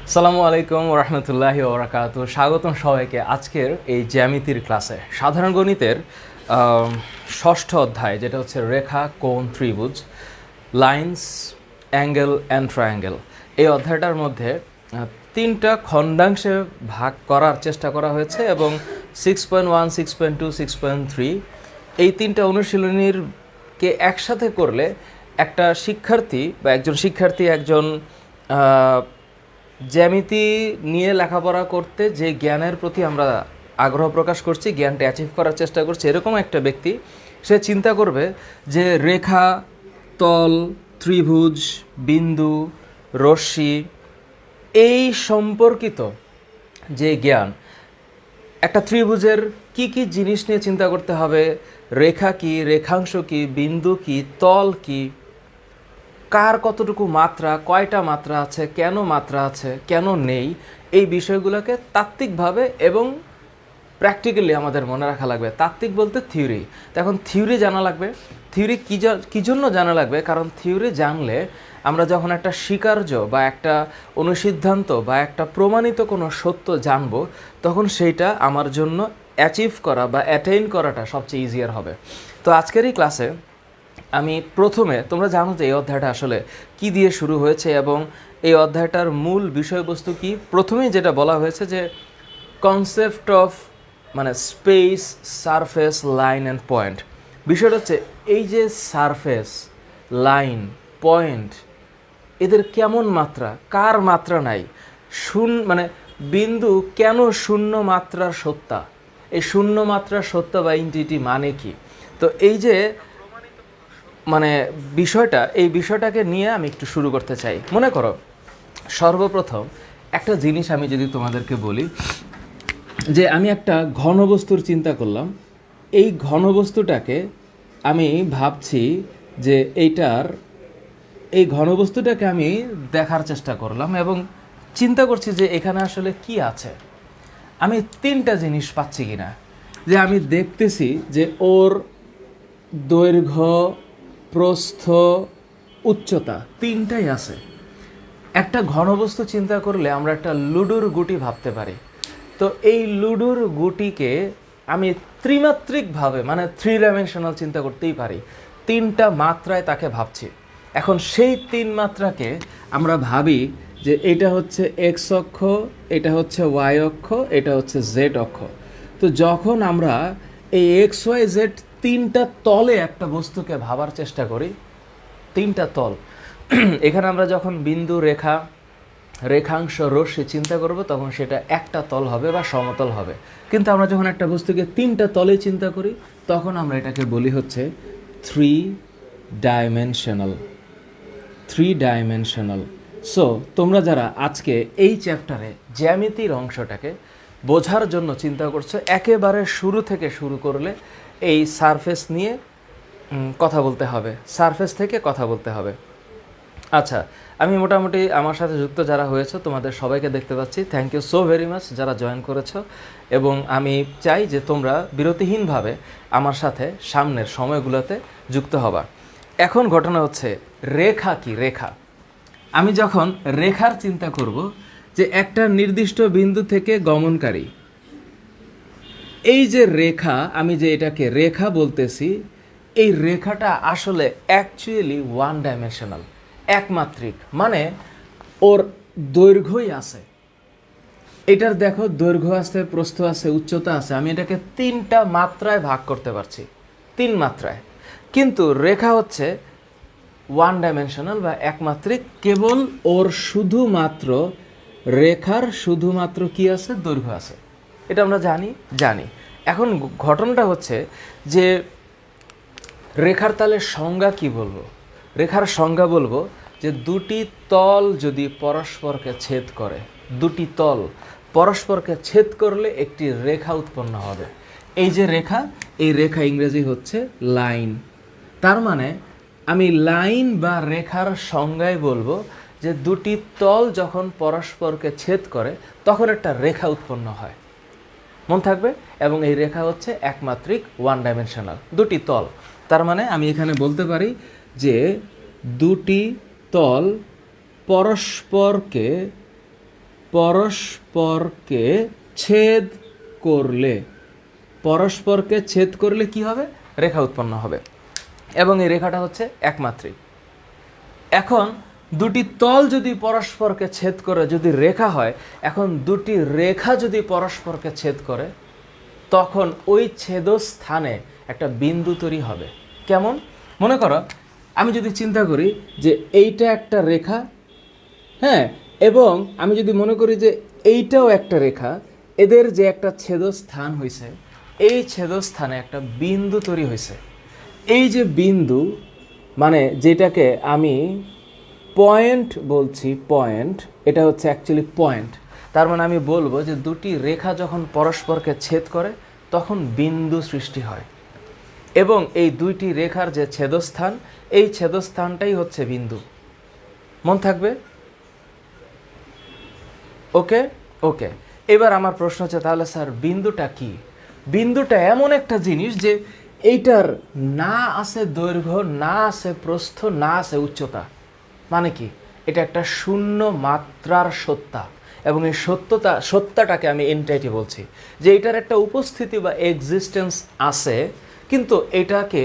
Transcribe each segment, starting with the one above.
আসসালামু আলাইকুম রহমতুল্লাহি ওবরাকাতু। স্বাগতম সবাইকে আজকের এই জ্যামিতির ক্লাসে। সাধারণ গণিতের ষষ্ঠ অধ্যায়, যেটা হচ্ছে রেখা, কোণ, ত্রিভুজ, লাইন্স, অ্যাঙ্গেল অ্যান্ড ট্রায়াঙ্গেল। এই অধ্যায়টার মধ্যে তিনটা খণ্ডাংশে ভাগ করার চেষ্টা করা হয়েছে এবং 6.1, 6.2, 6.3 এই তিনটা অনুশীলনীরকে একসাথে করলে একটা শিক্ষার্থী বা একজন শিক্ষার্থী একজন জ্যামিতি নিয়ে লেখাপড়া করতে যে জ্ঞানের প্রতি আমরা আগ্রহ প্রকাশ করছি, জ্ঞানটা অ্যাচিভ করার চেষ্টা করছি, এরকম একটা ব্যক্তি সে চিন্তা করবে যে রেখা, তল, ত্রিভুজ, বিন্দু, রশ্মি এই সম্পর্কিত যে জ্ঞান, একটা ত্রিভুজের কি কি জিনিস নিয়ে চিন্তা করতে হবে, রেখা কি, রেখাংশ কি, বিন্দু কি, তল কি, কার কতটুকু মাত্রা, কয়টা মাত্রা আছে, কেন মাত্রা আছে, কেন নেই, এই বিষয়গুলোকে তাত্ত্বিকভাবে এবং প্র্যাকটিক্যালি আমাদের মনে রাখা লাগবে। তাত্ত্বিক বলতে থিওরি। তো এখন থিওরি জানা লাগবে। থিওরি কী জন্য জানা লাগবে? কারণ থিওরি জানলে আমরা যখন একটা স্বীকার্য বা একটা অনুসিদ্ধান্ত বা একটা প্রমাণিত কোনো সত্য জানব, তখন সেইটা আমার জন্য অ্যাচিভ করা বা অ্যাটেইন করাটা সবচেয়ে ইজিয়ার হবে। তো আজকের এই ক্লাসে আমি প্রথমে, তোমরা জানো যে এই অধ্যায়টা আসলে কি দিয়ে শুরু হয়েছে এবং এই অধ্যায়টার মূল বিষয়বস্তু কি। প্রথমেই যেটা বলা হয়েছে যে concept of speech, surface, line and point. বিষয়টা হচ্ছে এই যে সারফেস, লাইন, পয়েন্ট, এদের কেমন মাত্রা, কার মাত্রা নাই, বিন্দু কেন শূন্য মাত্রার সত্তা, এই শূন্য মাত্রার সত্তা বা ইন্টিটি মানে কি। তো এই যে বিষয়টা, এই বিষয়টাকে নিয়ে আমি একটু শুরু করতে চাই। মনে করো সর্বপ্রথম একটা জিনিস আমি যদি তোমাদেরকে বলি যে আমি একটা ঘনবস্তুর চিন্তা করলাম, এই ঘনবস্তুটাকে আমি ভাবছি যে এই ঘনবস্তুটাকে আমি দেখার চেষ্টা করলাম এবং চিন্তা করছি যে এখানে আসলে কি আছে। আমি তিনটা জিনিস পাচ্ছি কিনা, যে আমি দেখতেছি যে ওর দৈর্ঘ্য, প্রস্থ, উচ্চতা তিনটাই আছে। একটা ঘনবস্তু চিন্তা করলে আমরা একটা লুডোর গুটি ভাবতে পারি। তো এই লুডোর গুটিকে আমি ত্রিমাত্রিকভাবে থ্রি ডাইমেনশনাল চিন্তা করতেই পারি, তিনটা মাত্রায় তাকে ভাবছি। এখন সেই তিন মাত্রাকে আমরা ভাবি যে এটা হচ্ছে এক্স অক্ষ, এটা হচ্ছে ওয়াই অক্ষ, এটা হচ্ছে জেড অক্ষ। তো যখন আমরা এই এক্স ওয়াই জেড তিনটা তলে একটা বস্তুকে ভাবার চেষ্টা করি, তিনটা তল, এখানে আমরা যখন বিন্দু, রেখা, রেখাংশ, রশ্মি চিন্তা করব তখন সেটা একটা তল হবে বা সমতল হবে। কিন্তু আমরা যখন একটা বস্তুকে তিনটা তলে চিন্তা করি তখন আমরা এটাকে বলি হচ্ছে থ্রি ডাইমেনশনাল। সো তোমরা যারা আজকে এই চ্যাপ্টারে জ্যামিতির অংশটাকে বোঝার জন্য চিন্তা করছো, একেবারে শুরু থেকে শুরু করলে এই সারফেস নিয়ে কথা বলতে হবে, সারফেস থেকে কথা বলতে হবে। আচ্ছা, আমি মোটামুটি আমার সাথে যুক্ত যারা হয়েছে তোমাদের সবাইকে দেখতে পাচ্ছি। Thank you so very much যারা জয়েন করেছো, এবং আমি চাই যে তোমরা বিরতিহীনভাবে আমার সাথে সামনের সময়গুলোতে যুক্ত হবা। এখন ঘটনা হচ্ছে রেখা কি। রেখা, আমি যখন রেখার চিন্তা করব যে একটা নির্দিষ্ট বিন্দু থেকে গমনকারী, এই যে রেখা, আমি যে এটাকে রেখা বলতেছি, এই রেখাটা আসলে অ্যাকচুয়ালি ওয়ান ডাইমেনশনাল, একমাত্রিক। ওর দৈর্ঘ্যই আছে, এটার দেখো দৈর্ঘ্য আছে, প্রস্থ আছে, উচ্চতা আছে। আমি এটাকে তিনটা মাত্রায় ভাগ করতে পারছি, তিন মাত্রায়। কিন্তু রেখা হচ্ছে ওয়ান ডাইমেনশনাল বা একমাত্রিক। কেবল ওর শুধুমাত্র রেখার শুধুমাত্র কি আছে, দৈর্ঘ্য আছে। এটা আমরা জানি। এখন ঘটনাটা হচ্ছে যে রেখার তালের সংজ্ঞা কি বলবো? রেখার সংজ্ঞা বলবো যে দুটি তল যদি পরস্পরকে ছেদ করে, দুটি তল পরস্পরকে ছেদ করলে একটি রেখা উৎপন্ন হবে। এই যে রেখা, এই রেখা ইংরেজি হচ্ছে লাইন। তার আমি লাইন বা রেখার সংজ্ঞায় বলবো যে দুটি তল যখন পরস্পরকে ছেদ করে তখন একটা রেখা উৎপন্ন হয়, মন থাকবে। এবং এই রেখা হচ্ছে একমাত্রিক, ওয়ান ডাইমেনশনাল, দুটি তল। তার আমি এখানে বলতে পারি যে দুটি তল পরস্পরকে পরস্পরকে ছেদ করলে, পরস্পরকে ছেদ করলে কি হবে? রেখা উৎপন্ন হবে, এবং এই রেখাটা হচ্ছে একমাত্রিক। এখন দুটি তল যদি পরস্পরকে ছেদ করে যদি রেখা হয়, এখন দুটি রেখা যদি পরস্পরকে ছেদ করে, তখন ওই ছেদস্থানে একটা বিন্দু তৈরি হবে। কেমন? মনে করো আমি যদি চিন্তা করি যে এইটা একটা রেখা, হ্যাঁ, এবং আমি যদি মনে করি যে এইটাও একটা রেখা, এদের যে একটা ছেদস্থান হয়েছে, এই ছেদস্থানে একটা বিন্দু তৈরি হয়েছে। এই যে বিন্দু, মানে যেটাকে আমি পয়েন্ট বলছি, পয়েন্ট, এটা হচ্ছে অ্যাকচুয়ালি পয়েন্ট। তার মানে আমি বলবো যে দুটি রেখা যখন পরস্পরকে ছেদ করে তখন বিন্দু সৃষ্টি হয়, এবং এই দুইটি রেখার যে ছেদস্থান, এই ছেদস্থানটাই হচ্ছে বিন্দু। মন থাকবে? ওকে ওকে। এবার আমার প্রশ্ন হচ্ছে, তাহলে স্যার বিন্দুটা কি? বিন্দুটা এমন একটা জিনিস যে এইটার না আছে দৈর্ঘ্য, না আছে প্রস্থ, না আছে উচ্চতা। মানে কি? এটা একটা শূন্য মাত্রার সত্তা, এবং এই সত্তাটাকে আমি এন্টাইটি বলছি, যে এটার একটা উপস্থিতি বা এক্সিস্টেন্স আছে, কিন্তু এটাকে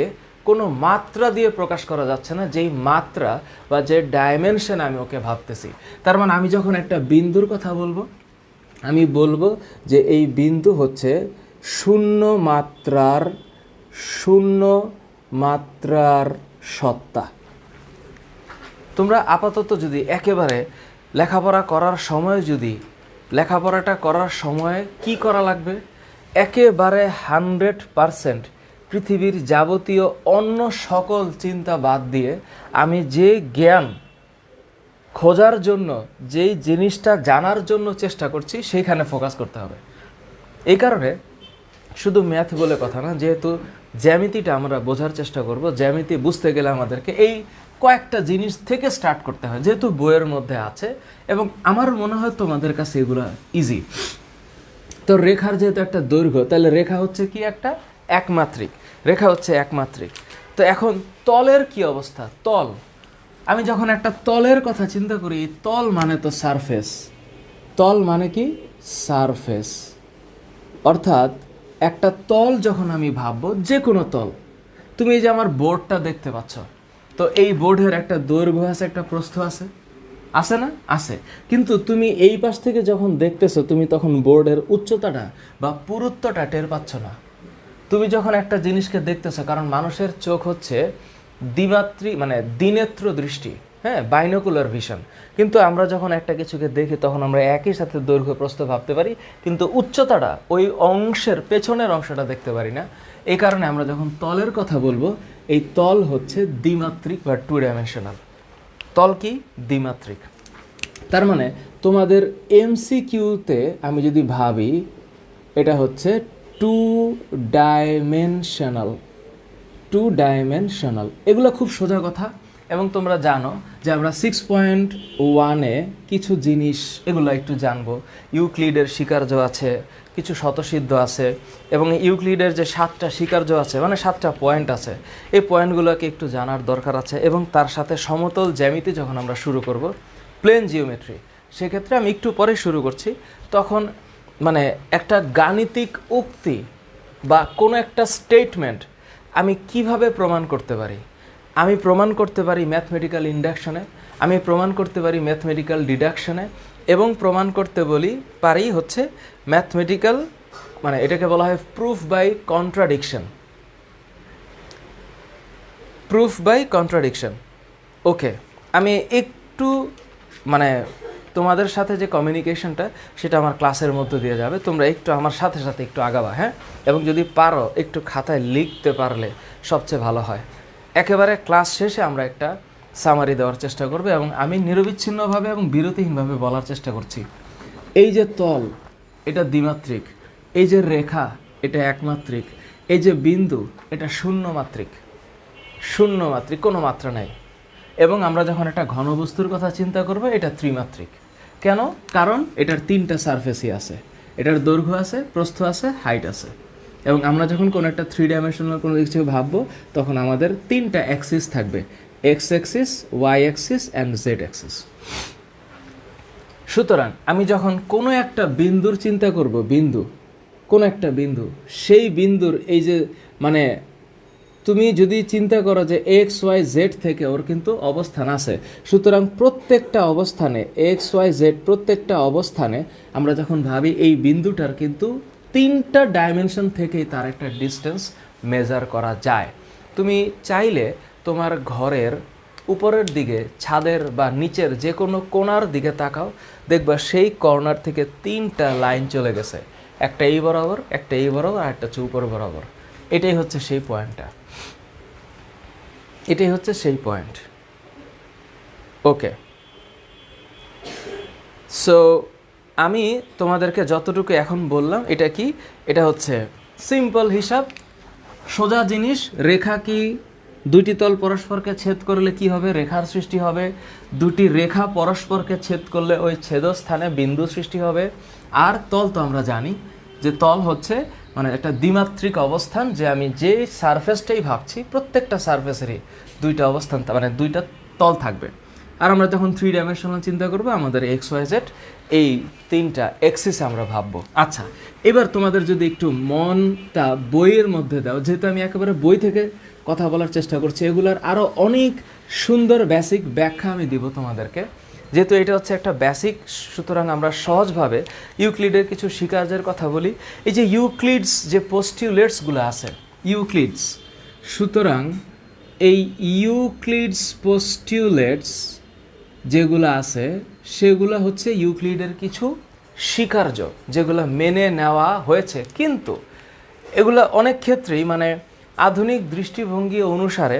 কোনো মাত্রা দিয়ে প্রকাশ করা যাচ্ছে না, যেই মাত্রা বা যে ডাইমেনশন আমি ওকে ভাবতেছি। তার মানে আমি যখন একটা বিন্দুর কথা বলবো, আমি বলবো যে এই বিন্দু হচ্ছে শূন্য মাত্রার সত্তা। তোমরা আপাতত যদি একেবারে লেখাপড়া করার সময় কি করা লাগবে? একেবারে 100% পৃথিবীর যাবতীয় অন্য সকল চিন্তা বাদ দিয়ে আমি যে জ্ঞান খোঁজার জন্য, যেই জিনিসটা জানার জন্য চেষ্টা করছি, সেইখানে ফোকাস করতে হবে। এই কারণে শুধু ম্যাথ বলে কথা না, যেহেতু জ্যামিতিটা আমরা বোঝার চেষ্টা করব, জ্যামিতি বুঝতে গেলে আমাদেরকে এই কয়েকটা জিনিস থেকে স্টার্ট করতে হয়, যেহেতু বইয়ের মধ্যে আছে, এবং আমার মনে হয় তোমাদের কাছে এগুলো ইজি। তো রেখার যেহেতু একটা দৈর্ঘ্য, তাহলে রেখা হচ্ছে কি? একটা একমাত্রিক রেখা হচ্ছে একমাত্রিক। তো এখন তলের কি অবস্থা? তল, আমি যখন একটা তলের কথা চিন্তা করি, তল মানে তো সারফেস। তল মানে কি? সারফেস। অর্থাৎ একটা তল যখন আমি ভাববো, যে কোনো তল, তুমি এই যে আমার বোর্ডটা দেখতে পাচ্ছ, তো এই বোর্ডের একটা দৈর্ঘ্য আছে, একটা প্রস্থ আছে, আছে না? আছে। কিন্তু তুমি এই পাশ থেকে যখন দেখতেছো, তুমি তখন বোর্ডের উচ্চতাটা বা পুরুত্বটা টের পাচ্ছ না। তুমি যখন একটা জিনিসকে দেখতেছো, কারণ মানুষের চোখ হচ্ছে দ্বিমাত্রিক, মানে দ্বিনেত্র দৃষ্টি, হ্যাঁ, বাইনোকুলার ভিশন। কিন্তু আমরা যখন একটা কিছুকে দেখি, তখন আমরা একই সাথে দৈর্ঘ্য প্রস্থ ভাবতে পারি, কিন্তু উচ্চতাটা, ওই অংশের পেছনের অংশটা দেখতে পারি না। এই কারণে আমরা যখন তলের কথা বলবো, এই তল হচ্ছে দ্বিমাত্রিক বা 2 ডাইমেনশনাল। তল কি? দ্বিমাত্রিক। তার মানে তোমাদের এমসিকিউতে আমি যদি ভাবি, এটা হচ্ছে 2 ডাইমেনশনাল। এগুলো খুব সোজা কথা, এবং তোমরা জানো যে আমরা 6.1-এ কিছু জিনিস এগুলো একটু জানবো। ইউক্লিডের স্বীকার্য আছে, কিছু স্বতঃসিদ্ধ আছে, এবং ইউক্লিডের যে 7টা স্বীকার্য আছে, মানে 7টা পয়েন্ট আছে, এই পয়েন্টগুলোকে একটু জানার দরকার আছে। এবং তার সাথে সমতল জ্যামিতি যখন আমরা শুরু করব, প্লেন জিওমেট্রি, সেক্ষেত্রে আমি একটু পরে শুরু করছি, তখন মানে একটা গাণিতিক উক্তি বা কোনো একটা স্টেটমেন্ট আমি কিভাবে প্রমাণ করতে পারি? আমি প্রমাণ করতে পারি ম্যাথমেটিক্যাল ইন্ডাকশনে, আমি প্রমাণ করতে পারি ম্যাথমেটিক্যাল ডিডাকশনে, এবং প্রমাণ করতে পারি হচ্ছে ম্যাথমেটিক্যাল, মানে এটাকে বলা হয় প্রুফ বাই কন্ট্রাডিকশন। ওকে, আমি একটু মানে তোমাদের সাথে যে কমিউনিকেশনটা, সেটা আমার ক্লাসের মধ্যে দিয়ে যাবে। তোমরা একটু আমার সাথে সাথে একটু আগাবা, হ্যাঁ, এবং যদি পারো একটু খাতায় লিখতে পারলে সবচেয়ে ভালো হয়। একেবারে ক্লাস শেষে আমরা একটা সামারি দেওয়ার চেষ্টা করব, এবং আমি নিরবিচ্ছিন্নভাবে এবং বিরতিহীনভাবে বলার চেষ্টা করছি। এই যে তল, এটা দ্বিমাত্রিক, এই যে রেখা, এটা একমাত্রিক, এই যে বিন্দু, এটা শূন্যমাত্রিক, কোনো মাত্রা নাই। এবং আমরা যখন একটা ঘনবস্তুর কথা চিন্তা করব, এটা ত্রিমাত্রিক। কেন? কারণ এটার 3টা সারফেসই আছে, এটার দৈর্ঘ্য আছে, প্রস্থ আছে, হাইট আছে। এবং আমরা যখন কোনো একটা 3 ডাইমেনশনাল কোনো কিছু ভাববো, তখন আমাদের 3টা অ্যাক্সিস থাকবে, X axis, Y axis and Z axis. সুতরাং আমি যখন কোনো একটা বিন্দুর চিন্তা করব, বিন্দু, কোনো একটা বিন্দু, সেই বিন্দুর এই যে মানে তুমি যদি চিন্তা করো যে এক্স ওয়াই জেড থেকে ওর কিন্তু অবস্থান আছে, সুতরাং প্রত্যেকটা অবস্থানে এক্স ওয়াই জেড প্রত্যেকটা অবস্থানে আমরা যখন ভাবি এই বিন্দুটার কিন্তু 3টা ডাইমেনশন থেকেই তার একটা ডিস্টেন্স মেজার করা যায়। তুমি চাইলে তোমার ঘরের উপরের দিকে, ছাদের বা নিচের যে কোনো কোণার দিকে তাকাও, দেখবা সেই কর্নার থেকে 3টা লাইন চলে গেছে, একটা এই বরাবর, একটা এই বরাবর, আর একটা হচ্ছে উপর বরাবর। এটাই হচ্ছে সেই পয়েন্টটা, এটাই হচ্ছে সেই পয়েন্ট। ওকে, সো আমি তোমাদেরকে যতটুকু এখন বললাম এটা কি, এটা হচ্ছে সিম্পল হিসাব, সোজা জিনিস। রেখা কি, দুইটি তল পরস্পরকে ছেদ করলে কি হবে, রেখার সৃষ্টি হবে। দুটি রেখা পরস্পরকে ছেদ করলে ওই ছেদস্থানে বিন্দু সৃষ্টি হবে। আর তল তো আমরা জানি যে তল হচ্ছে মানে একটা দ্বিমাত্রিক অবস্থান, যে আমি যে সারফেসটাই ভাবছি প্রত্যেকটা সারফেসেরই দুইটা অবস্থান মানে দুইটা তল থাকবে। আর আমরা যখন 3 ডাইমেনশনাল চিন্তা করবো আমাদের এক্স ওয়াই জেড এই 3টা এক্সিস আমরা ভাববো। আচ্ছা, এবার তোমাদের যদি একটু মনটা বইয়ের মধ্যে দাও, যেহেতু আমি একেবারে বই থেকে কথা বলার চেষ্টা করছি, এগুলার আরও অনেক সুন্দর বেসিক ব্যাখ্যা আমি দিব তোমাদেরকে, যেহেতু এটা হচ্ছে একটা বেসিক। সুতরাং আমরা সহজভাবে ইউক্লিডের কিছু শিকার্যের কথা বলি। এই যে ইউক্লিডস যে পোস্টিউলেটসগুলো আছে, ইউক্লিডস, সুতরাং এই ইউক্লিডস পোস্টিউলেটস যেগুলো আছে সেগুলো হচ্ছে ইউক্লিডের কিছু স্বীকার্য, যেগুলো মেনে নেওয়া হয়েছে, কিন্তু এগুলো অনেক ক্ষেত্রেই মানে আধুনিক দৃষ্টিভঙ্গি অনুসারে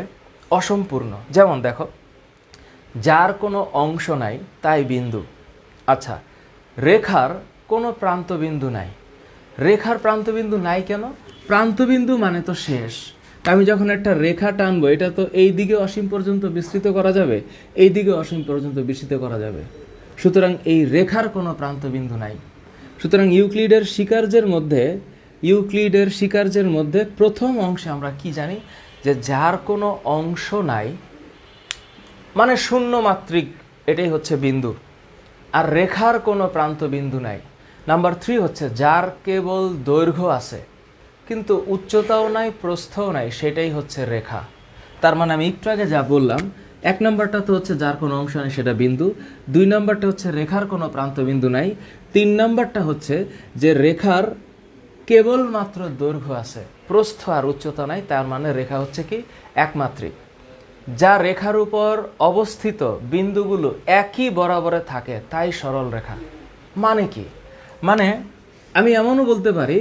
অসম্পূর্ণ। যেমন দেখো, যার কোনো অংশ নাই তাই বিন্দু। আচ্ছা, রেখার কোনো প্রান্তবিন্দু নাই। রেখার প্রান্তবিন্দু নাই কেন? প্রান্তবিন্দু মানে তো শেষ। আমি যখন একটা রেখা টানবো, এটা তো এই দিকে অসীম পর্যন্ত বিস্তৃত করা যাবে, এই দিকে অসীম পর্যন্ত বিস্তৃত করা যাবে। সুতরাং এই রেখার কোনো প্রান্তবিন্দু নাই। সুতরাং ইউক্লিডের স্বীকার্যের মধ্যে প্রথম অংশে আমরা কি জানি, যে যার কোনো অংশ নাই মানে শূন্য মাত্রিক, এটাই হচ্ছে বিন্দু। আর রেখার কোনো প্রান্তবিন্দু নাই। নাম্বার 3 হচ্ছে যার কেবল দৈর্ঘ্য আছে কিন্তু উচ্চতাও নাই, প্রস্থও নাই, সেটাই হচ্ছে রেখা। তার মানে আমি একটু আগে যা বললাম, 1 নম্বরটা তো হচ্ছে যার কোনো অংশ নেই সেটা বিন্দু, 2 নম্বরটা হচ্ছে রেখার কোনো প্রান্তবিন্দু নাই, 3 নম্বরটা হচ্ছে যে রেখার কেবলমাত্র দৈর্ঘ্য আছে, প্রস্থ আর উচ্চতা নাই, তার মানে রেখা হচ্ছে কি একমাত্রিক। যা রেখার উপর অবস্থিত বিন্দুগুলো একই বরাবরে থাকে তাই সরল রেখা। মানে কি? মানে আমি এমনও বলতে পারি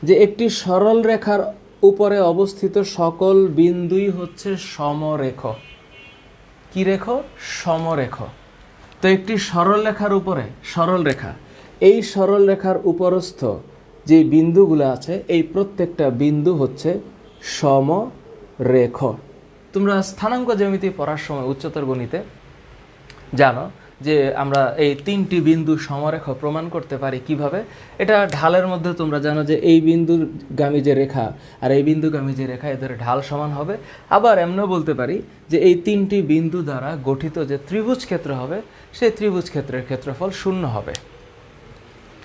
যে একটি সরল রেখার উপরে অবস্থিত সকল বিন্দুই হচ্ছে সমরেখ। কি রেখ? সমরেখ। তো একটি সরল রেখার উপরে, সরল রেখা, এই সরল রেখার উপরস্থ যে বিন্দুগুলো আছে এই প্রত্যেকটা বিন্দু হচ্ছে সমরেখ। তোমরা স্থানাঙ্ক জ্যামিতি পড়ার সময় উচ্চতর গণিতে জানো যে আমরা এই 3টি বিন্দু সমরেখ প্রমাণ করতে পারি কিভাবে। এটা ঢালের মধ্যে তোমরা জানো যে এই বিন্দুগামী যে রেখা আর এই বিন্দুগামী যে রেখা, এদের ঢাল সমান হবে। আবার এমনও বলতে পারি যে এই 3টি বিন্দু দ্বারা গঠিত যে ত্রিভুজ ক্ষেত্র হবে, সেই ত্রিভুজ ক্ষেত্রের ক্ষেত্রফল 0 হবে।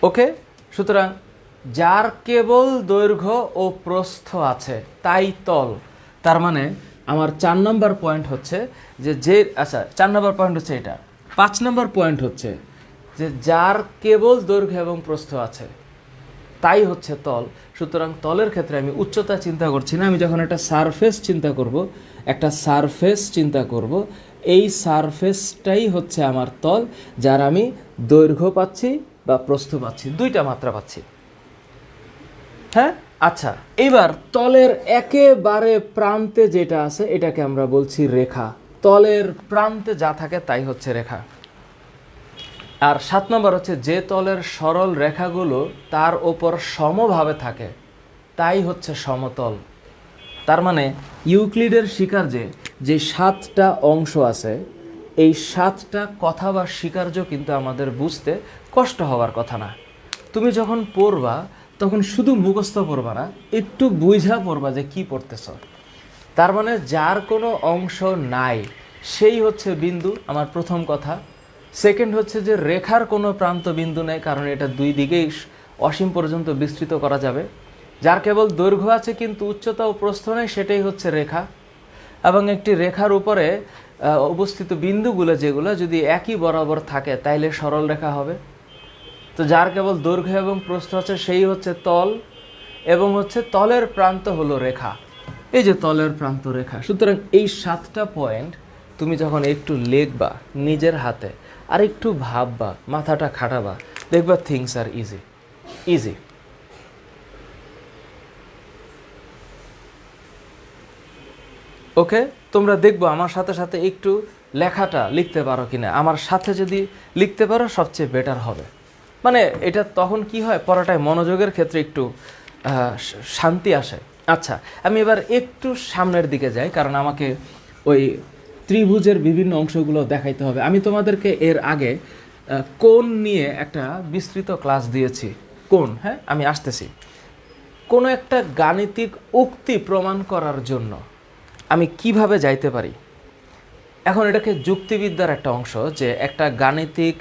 ওকে, সুতরাং যার কেবল দৈর্ঘ্য ও প্রস্থ আছে তাই তল। তার মানে আমার 4 নম্বর পয়েন্ট হচ্ছে যে আচ্ছা 4 নম্বর পয়েন্ট হচ্ছে এটা। 5 নম্বর পয়েন্ট হচ্ছে যে যার কেবল দৈর্ঘ্য এবং প্রস্থ আছে তাই হচ্ছে তল। সুতরাং তলের ক্ষেত্রে আমি উচ্চতা চিন্তা করছি না, আমি যখন একটা সারফেস চিন্তা করব, এই সারফেসটাই হচ্ছে আমার তল, যার আমি দৈর্ঘ্য পাচ্ছি বা প্রস্থ পাচ্ছি, 2টা মাত্রা পাচ্ছি। হ্যাঁ, আচ্ছা, এবার তলের একেবারে প্রান্তে যেটা আছে এটাকে আমরা বলছি রেখা। তলের প্রান্তে যা থাকে তাই হচ্ছে রেখা। আর 7 নম্বর হচ্ছে যে তলের সরল রেখাগুলো তার ওপর সমভাবে থাকে তাই হচ্ছে সমতল। তার মানে ইউক্লিডের স্বীকার্যে যে 7টা অংশ আছে, এই 7টা কথা বা স্বীকার্য কিন্তু আমাদের বুঝতে কষ্ট হওয়ার কথা না। তুমি যখন পড়বা তখন শুধু মুখস্থ পড়বা না, একটু বুঝা পড়বা যে কি পড়তেছ। তার মানে যার কোনো অংশ নাই সেই হচ্ছে বিন্দু, আমার প্রথম কথা। সেকেন্ড হচ্ছে যে রেখার কোনো প্রান্ত বিন্দু নেই, কারণ এটা দুই দিকেই অসীম পর্যন্ত বিস্তৃত করা যাবে। যার কেবল দৈর্ঘ্য আছে কিন্তু উচ্চতা ও প্রস্থ নেই, সেটাই হচ্ছে রেখা। এবং একটি রেখার উপরে অবস্থিত বিন্দুগুলো যেগুলো যদি একই বরাবর থাকে তাইলে সরল রেখা হবে। তো যার কেবল দৈর্ঘ্য এবং প্রস্থ আছে সেই হচ্ছে তল, এবং হচ্ছে তলের প্রান্ত হলো রেখা। এই যে তলের প্রান্ত রেখা। সুতরাং এই 7টা পয়েন্ট তুমি যখন একটু লিখবা নিজের হাতে আর একটু ভাববা, মাথাটা খাটাবা, দেখবা থিংস আর ইজি ইজি। ওকে, তোমরা দেখবো আমার সাথে সাথে একটু লেখাটা লিখতে পারো কিনা। আমার সাথে যদি লিখতে পারো সবচেয়ে বেটার হবে। মানে এটা তখন কি হয়, পড়াটায় মনোযোগের ক্ষেত্রে একটু শান্তি আসে। আচ্ছা, আমি এবার একটু সামনের দিকে যাই, কারণ আমাকে ওই ত্রিভুজের বিভিন্ন অংশগুলো দেখাইতে হবে। আমি তোমাদেরকে এর আগে কোণ নিয়ে একটা বিস্তৃত ক্লাস দিয়েছি। কোণ, হ্যাঁ, আমি আসতেছি। কোনো একটা গাণিতিক উক্তি প্রমাণ করার জন্য আমি কিভাবে যাইতে পারি। এখন এটাকে যুক্তিবিদ্যার একটা অংশ, যে একটা গাণিতিক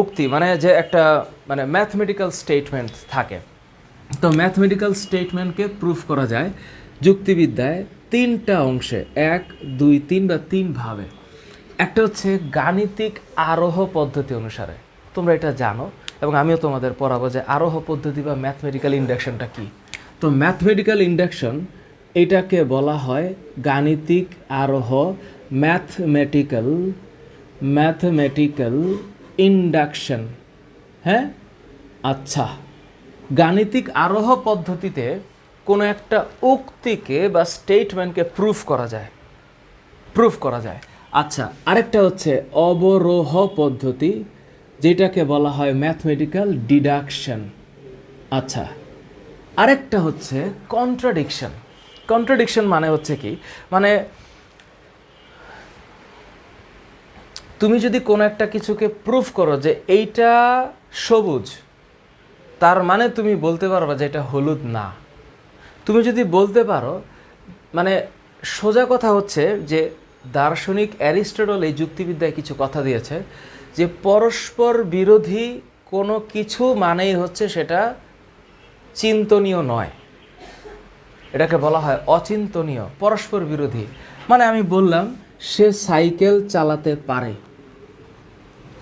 উক্তি মানে যে একটা মানে ম্যাথমেটিক্যাল স্টেটমেন্ট থাকে। তো ম্যাথমেটিক্যাল স্টেটমেন্টকে প্রুফ করা যায় যুক্তিবিদ্যায় 3টা অংশে, 1, 2, 3 বা 3 ভাবে। একটা হচ্ছে গাণিতিক আরোহ পদ্ধতি অনুসারে, তোমরা এটা জানো এবং আমিও তোমাদের পড়াবো যে আরোহ পদ্ধতি বা ম্যাথমেটিক্যাল ইন্ডাকশনটা কি। তো ম্যাথমেটিক্যাল ইন্ডাকশন এটাকে বলা হয় গাণিতিক আরোহ, ম্যাথমেটিক্যাল ইন্ডাকশন। হ্যাঁ, আচ্ছা, গাণিতিক আরোহ পদ্ধতিতে কোনো একটা উক্তিকে বা স্টেটমেন্টকে প্রুফ করা যায়। আচ্ছা, আরেকটা হচ্ছে অবরোহ পদ্ধতি, যেটাকে বলা হয় ম্যাথমেটিক্যাল ডিডাকশন। আচ্ছা, আরেকটা হচ্ছে কন্ট্রাডিকশন মানে হচ্ছে কি, মানে তুমি যদি কোনো একটা কিছুকে প্রুফ করো যে এইটা সবুজ, তার মানে তুমি বলতে পারো যে এটা হলুদ না। তুমি যদি বলতে পারো, মানে সোজা কথা হচ্ছে যে দার্শনিক অ্যারিস্টটল এই যুক্তিবিদ্যায় কিছু কথা দিয়েছে যে পরস্পর বিরোধী কোনো কিছু মানেই হচ্ছে সেটা চিন্তনীয় নয়। এটাকে বলা হয় অচিন্তনীয়। পরস্পর বিরোধী মানে আমি বললাম সে সাইকেল চালাতে পারে,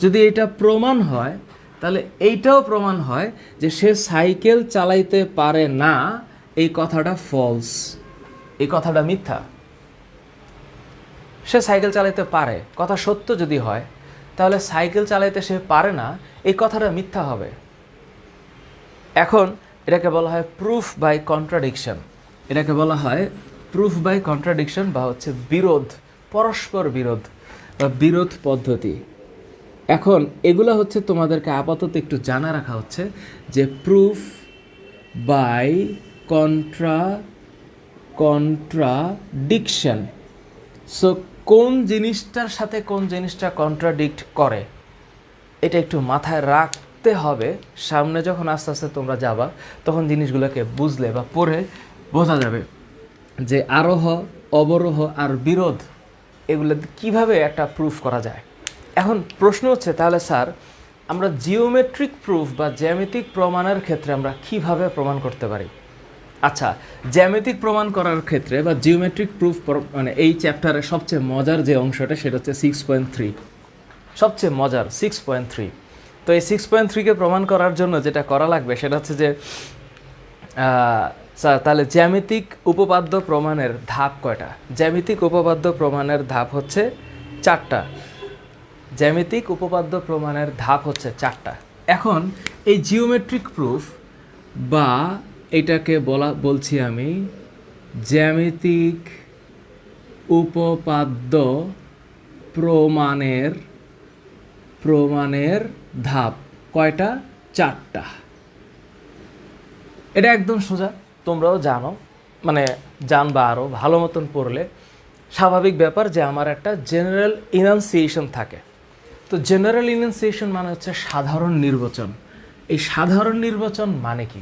যদি এটা প্রমাণ হয় তাহলে এইটাও প্রমাণ হয় যে সে সাইকেল চালাইতে পারে না, এই কথাটা ফলস, এই কথাটা মিথ্যা। সে সাইকেল চালাইতে পারে কথা সত্য যদি হয়, তাহলে সাইকেল চালাইতে সে পারে না এই কথাটা মিথ্যা হবে। এখন এটাকে বলা হয় প্রুফ বাই কন্ট্রাডিকশন। এটাকে বলা হয় প্রুফ বাই কন্ট্রাডিকশন বা হচ্ছে বিরোধ, পরস্পর বিরোধ বা বিরোধ পদ্ধতি। এখন এগুলো হচ্ছে তোমাদেরকে আপাতত একটু জানা রাখা হচ্ছে যে প্রুফ বাই কন্ট্রাডিকশন। সো কোন জিনিসটার সাথে কোন জিনিসটা কন্ট্রাডিক্ট করে এটা একটু মাথায় রাখতে হবে। সামনে যখন আস্তে আস্তে তোমরা যাবা তখন জিনিসগুলোকে বুঝলে বা পড়ে বোঝা যাবে যে আরোহ, অবরোহ আর বিরোধ এগুলো কিভাবে একটা প্রুফ করা যায়। এখন প্রশ্ন হচ্ছে, তাহলে স্যার আমরা জিওমেট্রিক প্রুফ বা জ্যামিতিক প্রমাণের ক্ষেত্রে আমরা কিভাবে প্রমাণ করতে পারি? আচ্ছা, জ্যামিতিক প্রমাণ করার ক্ষেত্রে বা জিওমেট্রিক প্রুফ মানে এই চ্যাপ্টারের সবচেয়ে মজার যে অংশটা সেটা হচ্ছে 6.3, সবচেয়ে মজার 6.3। তো এই 6.3কে প্রমাণ করার জন্য যেটা করা লাগবে সেটা হচ্ছে যে স্যার তাহলে জ্যামিতিক উপপাদ্য প্রমাণের ধাপ কয়টা? জ্যামিতিক উপপাদ্য প্রমাণের ধাপ হচ্ছে 4টা। জ্যামিতিক উপপাদ্য প্রমাণের ধাপ হচ্ছে 4টা। এখন এই জিওমেট্রিক প্রুফ বা এটাকে বলছি আমি জ্যামিতিক উপপাদ্য প্রমাণের ধাপ কয়টা? 4টা। এটা একদম সোজা, তোমরাও জানো, মানে জানবা আরও ভালো মতন পড়লে। স্বাভাবিক ব্যাপার যে আমার একটা জেনারেল ইনাউন্সিয়েশন থাকে। তো জেনারেল ইনাউন্সিয়েশন মানে হচ্ছে সাধারণ নির্বাচন। এই সাধারণ নির্বাচন মানে কি?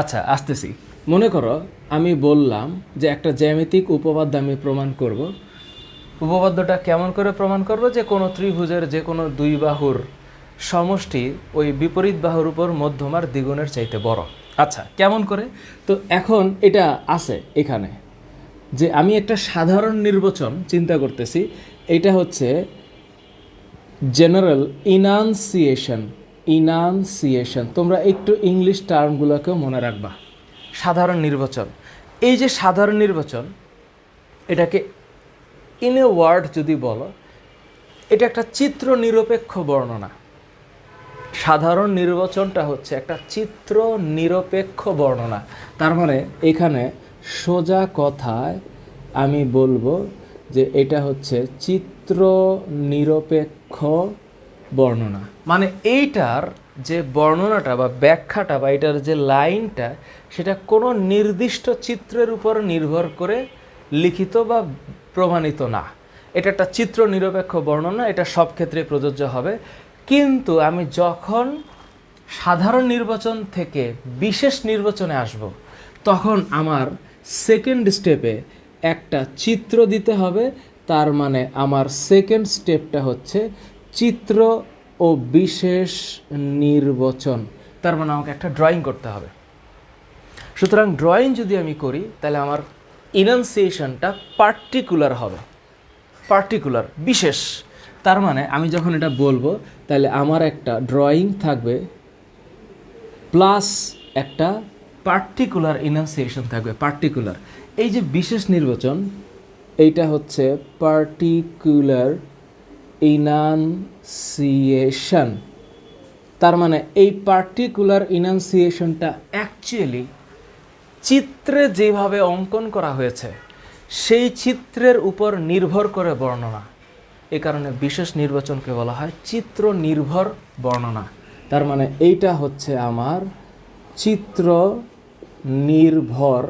আচ্ছা, আসতেছি। মনে করো আমি বললাম যে একটা জ্যামিতিক উপপাদ্য আমি প্রমাণ করব উপপাদ্যটা কেমন করে প্রমাণ করব? যে কোনো ত্রিভুজের যে কোনো দুই বাহুর সমষ্টি ওই বিপরীত বাহুর উপর মধ্যমার দ্বিগুণের চাইতে বড়। আচ্ছা, কেমন করে? তো এখন এটা আছে এখানে যে আমি একটা সাধারণ নির্বাচন চিন্তা করতেছি, এটা হচ্ছে জেনারেল ইনান্সিয়েশন। তোমরা একটু ইংলিশ টার্মগুলোকেও মনে রাখবা। সাধারণ নির্বাচন, এই যে সাধারণ নির্বাচন, এটাকে ইন এ ওয়ার্ড যদি বলো, এটা একটা চিত্র নিরপেক্ষ বর্ণনা। সাধারণ নির্বাচনটা হচ্ছে একটা চিত্র নিরপেক্ষ বর্ণনা। তার মানে এখানে সোজা কথায় আমি বলবো যে এটা হচ্ছে চিত্র নিরপেক্ষ বর্ণনা। মানে এইটার যে বর্ণনাটা বা ব্যাখ্যাটা বা এটার যে লাইনটা, সেটা কোনো নির্দিষ্ট চিত্রের উপর নির্ভর করে লিখিত বা প্রমাণিত না। এটা একটা চিত্র নিরপেক্ষ বর্ণনা, এটা সব ক্ষেত্রে প্রযোজ্য হবে। কিন্তু আমি যখন সাধারণ নির্বাচন থেকে বিশেষ নির্বাচনে আসব, তখন আমার সেকেন্ড স্টেপে একটা চিত্র দিতে হবে। তার মানে আমার সেকেন্ড স্টেপটা হচ্ছে চিত্র ও বিশেষ নির্বাচন। তার মানে আমাকে একটা ড্রয়িং করতে হবে। সুতরাং ড্রয়িং যদি আমি করি, তাহলে আমার ইনান্সিয়েশনটা পার্টিকুলার হবে, পার্টিকুলার, বিশেষ। তার মানে আমি যখন এটা বলবো, তাহলে আমার একটা ড্রয়িং থাকবে প্লাস একটা পার্টিকুলার ইনান্সিয়েশন থাকবে, পার্টিকুলার। এই যে বিশেষ নির্বাচন, এইটা হচ্ছে পার্টিকুলার ইনান্সিয়েশন। তার মানে এই পার্টিকুলার ইনান্সিয়েশনটা অ্যাকচুয়ালি চিত্রে যেভাবে অঙ্কন করা হয়েছে সেই চিত্রের উপর নির্ভর করে বর্ণনা। এ কারণে বিশেষ নির্বাচনকে বলা হয় চিত্র নির্ভর বর্ণনা। তার মানে এইটা হচ্ছে আমার চিত্র নির্ভর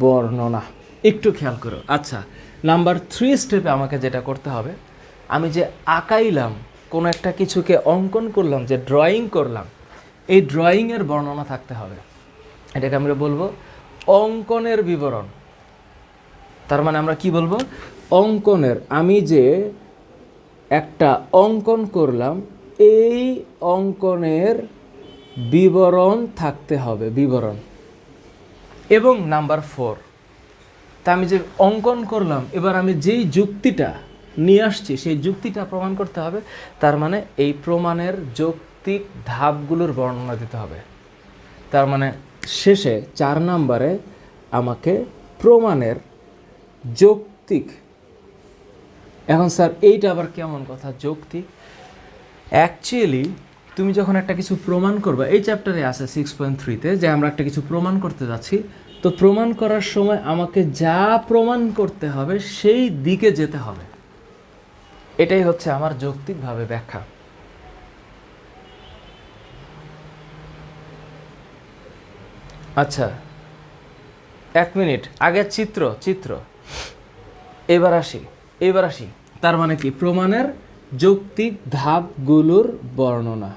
বর্ণনা। একটু খেয়াল করো। আচ্ছা, নাম্বার 3 স্টেপে আমাকে যেটা করতে হবে, আমি যে আঁকাইলাম, কোনো একটা কিছুকে অঙ্কন করলাম, যে ড্রয়িং করলাম, এই ড্রয়িংয়ের বর্ণনা থাকতে হবে। এটাকে আমরা বলবো অঙ্কনের বিবরণ। তার মানে আমরা কি বলবো? অঙ্কনের, আমি যে একটা অঙ্কন করলাম, এই অঙ্কনের বিবরণ থাকতে হবে, বিবরণ। এবং নাম্বার 4, তা আমি যে অঙ্কন করলাম, এবার আমি যেই যুক্তিটা নিয়ে আসছি সেই যুক্তিটা প্রমাণ করতে হবে। তার মানে এই প্রমাণের যৌক্তিক ধাপগুলোর বর্ণনা দিতে হবে। তার মানে শেষে 4 নম্বরে আমাকে প্রমাণের যৌক্তিক। এখন স্যার এইটা আবার কেমন কথা, যৌক্তিক? অ্যাকচুয়ালি তুমি যখন একটা কিছু প্রমাণ করবে, এই চ্যাপ্টারে আছে 6.3-তে যে আমরা একটা কিছু প্রমাণ করতে যাচ্ছি, তো প্রমাণ করার সময় আমাকে যা প্রমাণ করতে হবে সেই দিকে যেতে হবে। এটাই হচ্ছে আমার যৌক্তিকভাবে ব্যাখ্যা। আচ্ছা, 1 মিনিট আগে চিত্র, এবার আসি। তার মানে কি? প্রমাণের যৌক্তিক ধাপগুলোর বর্ণনা,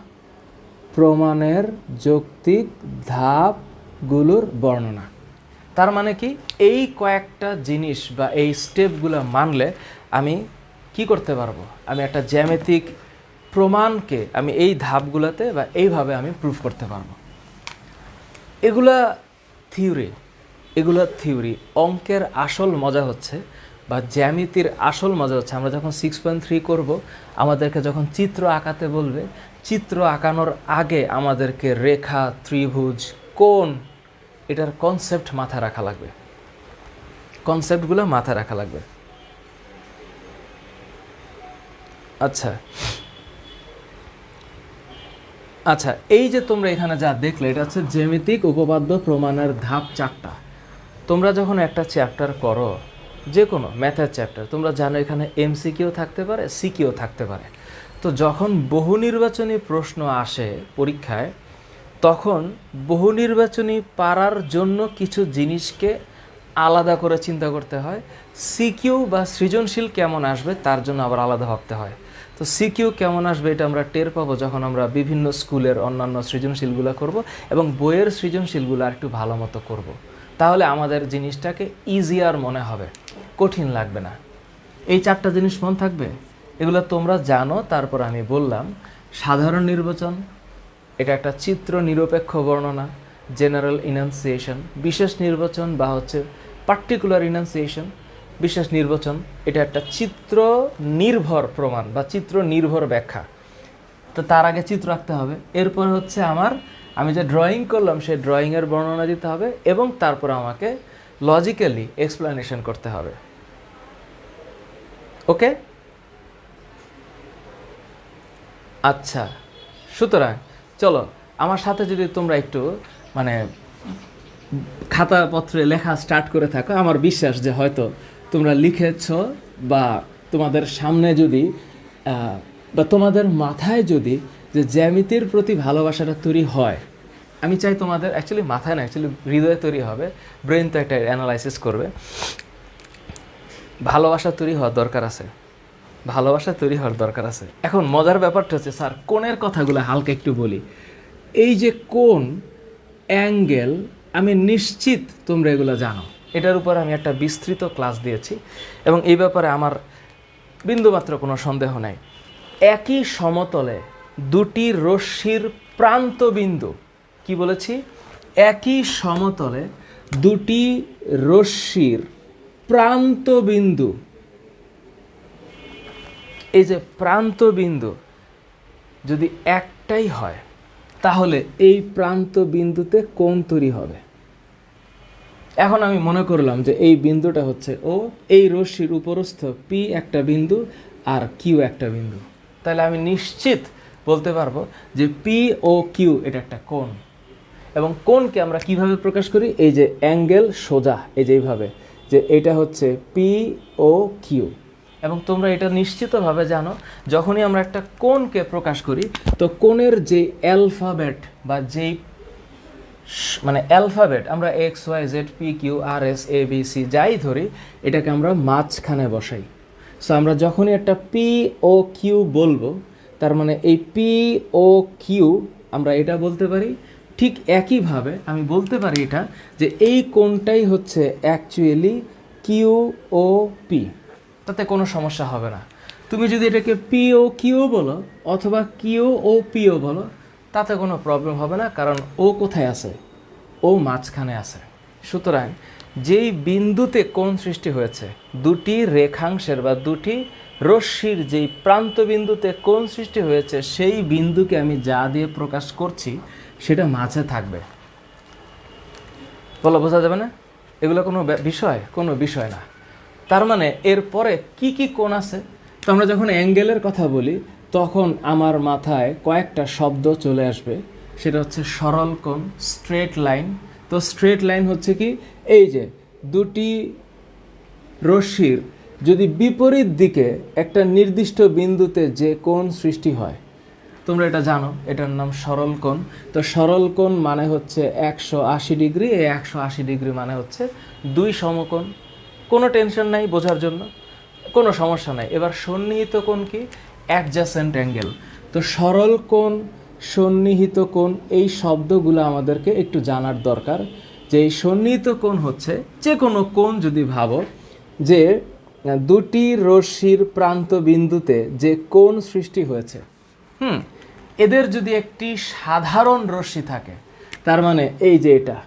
প্রমাণের যৌক্তিক ধাপগুলোর বর্ণনা। তার মানে কি? এই কয়েকটা জিনিস বা এই স্টেপগুলো মানলে আমি কি করতে পারবো? আমি একটা জ্যামিতিক প্রমাণকে আমি এই ধাপগুলোতে বা এইভাবে আমি প্রুফ করতে পারবো। এগুলা থিওরি। অঙ্কের আসল মজা হচ্ছে, বা জ্যামিতির আসল মজা হচ্ছে, আমরা যখন 6.3 করব, আমাদেরকে যখন চিত্র আঁকাতে বলবে, চিত্র আঁকানোর আগে আমাদেরকে রেখা, ত্রিভুজ, কোণ, এটার কনসেপ্ট মাথায় রাখা লাগবে, কনসেপ্টগুলো মাথায় রাখা লাগবে। আচ্ছা, এই যে তোমরা এখানে যা দেখলে, এটা হচ্ছে জ্যামিতিক উপপাদ্য প্রমাণের ধাপ 4টা। তোমরা যখন একটা চ্যাপ্টার করো, যে কোনো ম্যাথের চ্যাপ্টার, তোমরা জানো এখানে এমসিকিউ থাকতে পারে, সিকিউ থাকতে পারে। তো যখন বহু নির্বাচনী প্রশ্ন আসে পরীক্ষায়, তখন বহু নির্বাচনী পারার জন্য কিছু জিনিসকে আলাদা করে চিন্তা করতে হয়। সিকিউ বা সৃজনশীল কেমন আসবে তার জন্য আবার আলাদা ভাবতে হয়। তো সিকিউ কেমন আসবে এটা আমরা টের পাবো যখন আমরা বিভিন্ন স্কুলের অন্যান্য সৃজনশীলগুলো করব এবং বইয়ের সৃজনশীলগুলো আর একটু ভালো মতো করবো। তাহলে আমাদের জিনিসটাকে ইজিয়ার মনে হবে, কঠিন লাগবে না। এই 4টা জিনিস মনে থাকবে, এগুলো তোমরা জানো। তারপর আমি বললাম সাধারণ নির্বাচন, এটা একটা চিত্র নিরপেক্ষ বর্ণনা, জেনারেল ইনাউন্সিয়েশন। বিশেষ নির্বাচন বা হচ্ছে পার্টিকুলার ইনাউন্সিয়েশন, বিশেষ নির্বাচন এটা একটা চিত্র নির্ভর প্রমাণ বা চিত্র নির্ভর ব্যাখ্যা। তো তার আগে চিত্র আঁকতে হবে, এরপর হচ্ছে আমি যে ড্রয়িং করলাম সেই ড্রয়িংয়ের বর্ণনা দিতে হবে, এবং তারপর আমাকে লজিক্যালি এক্সপ্লেনেশন করতে হবে। ওকে, আচ্ছা। সুতরাং চলো আমার সাথে যদি তোমরা একটু মানে খাতাপত্রে লেখা স্টার্ট করে থাকো, আমার বিশ্বাস যে হয়তো তোমরা লিখেছ, বা তোমাদের সামনে যদি বা তোমাদের মাথায় যদি যে জ্যামিতির প্রতি ভালোবাসাটা তৈরি হয়, আমি চাই তোমাদের অ্যাকচুয়ালি মাথায় না, অ্যাকচুয়ালি হৃদয়ে তৈরি হবে। ব্রেন তো একটা অ্যানালাইসিস করবে। ভালোবাসা তৈরি হওয়ার দরকার আছে, ভালোবাসা তৈরি হওয়ার দরকার আছে। এখন মজার ব্যাপারটা হচ্ছে, স্যার কোণের কথাগুলো হালকা একটু বলি। এই যে কোণ, অ্যাঙ্গেল, আমি নিশ্চিত তোমরা এগুলো জানো। এটার উপর আমি একটা বিস্তৃত ক্লাস দিয়েছি, এবং এই ব্যাপারে আমার বিন্দুমাত্র কোনো সন্দেহ নাই। একই সমতলে দুটি রশ্মির প্রান্তবিন্দু, কি বলেছি? একই সমতলে দুটি রশ্মির প্রান্তবিন্দু, এই যে প্রান্তবিন্দু যদি একটাই হয়, তাহলে এই প্রান্তবিন্দুতে কোণ তৈরি হবে। এখন আমি মনে করলাম যে এই বিন্দুটা হচ্ছে ও, এই রশ্মির উপরস্থ পি একটা বিন্দু আর কিউ একটা বিন্দু, তাহলে আমি নিশ্চিত বলতে পারবো যে পি ও কিউ এটা একটা কোণ। এবং কোণকে আমরা কিভাবে প্রকাশ করি? এই যে অ্যাঙ্গেল সোজা, এই যে এইভাবে, যে এটা হচ্ছে পি ও কিউ। এবং তোমরা এটা নিশ্চিতভাবে জানো, যখনই আমরা একটা কোণকে প্রকাশ করি, তো কোণের যে অ্যালফাবেট বা যেই মানে অ্যালফাবেট আমরা X Y Z P Q R S A B C যাই ধরি, এটাকে আমরা মাঝখানে বসাই। সো আমরা যখনই একটা পি ও কিউ বলবো, তার মানে এই পি ও কিউ আমরা এটা বলতে পারি। ঠিক একইভাবে আমি বলতে পারি এটা, যে এই কোণটাই হচ্ছে অ্যাকচুয়ালি কিউ ও পি, তাতে কোনো সমস্যা হবে না। তুমি যদি এটাকে পি ও কিউ বলো অথবা কিউ ও পিও বলো, তাতে কোনো প্রবলেম হবে না, কারণ ও কোথায় আছে? ও মাঝখানে আছে। সুতরাং যেই বিন্দুতে কোণ সৃষ্টি হয়েছে, দুটি রেখাংশের বা দুটি রশ্মির যেই প্রান্তবিন্দুতে কোণ সৃষ্টি হয়েছে, সেই বিন্দুকে আমি যা দিয়ে প্রকাশ করছি সেটা মাঝে থাকবে। বলো, বোঝা যাবে না? এগুলো কোনো বিষয়? কোনো বিষয় না। তার মানে এরপরে কি কি কোণ আছে? তো আমরা যখন অ্যাঙ্গেলের কথা বলি, তখন আমার মাথায় কয়েকটা শব্দ চলে আসবে। সেটা হচ্ছে সরল কোণ, স্ট্রেট লাইন। তো স্ট্রেট লাইন হচ্ছে কি? এই যে দুটি রশ্মির যদি বিপরীত দিকে একটা নির্দিষ্ট বিন্দুতে যে কোণ সৃষ্টি হয়, তোমরা এটা জানো, এটার নাম সরল কোণ। তো সরল কোণ মানে হচ্ছে 180 ডিগ্রি। এই 180 ডিগ্রি মানে হচ্ছে দুই সমকোণ। কোনো টেনশন নাই, বোঝার জন্য কোনো সমস্যা নাই। এবার সন্নিহিত কোণ কি? Adjacent angle. তো সরল কোণ, সন্নিহিত কোণ, এই শব্দগুলো আমাদেরকে একটু জানার দরকার। যে এই সন্নিহিত কোণ হচ্ছে যে কোনো কোণ, যদি ভাবো যে দুটি রশ্মির প্রান্ত বিন্দুতে যে কোণ সৃষ্টি হয়েছে, এদের যদি একটি সাধারণ রশ্মি থাকে, তার মানে এই যে এটা,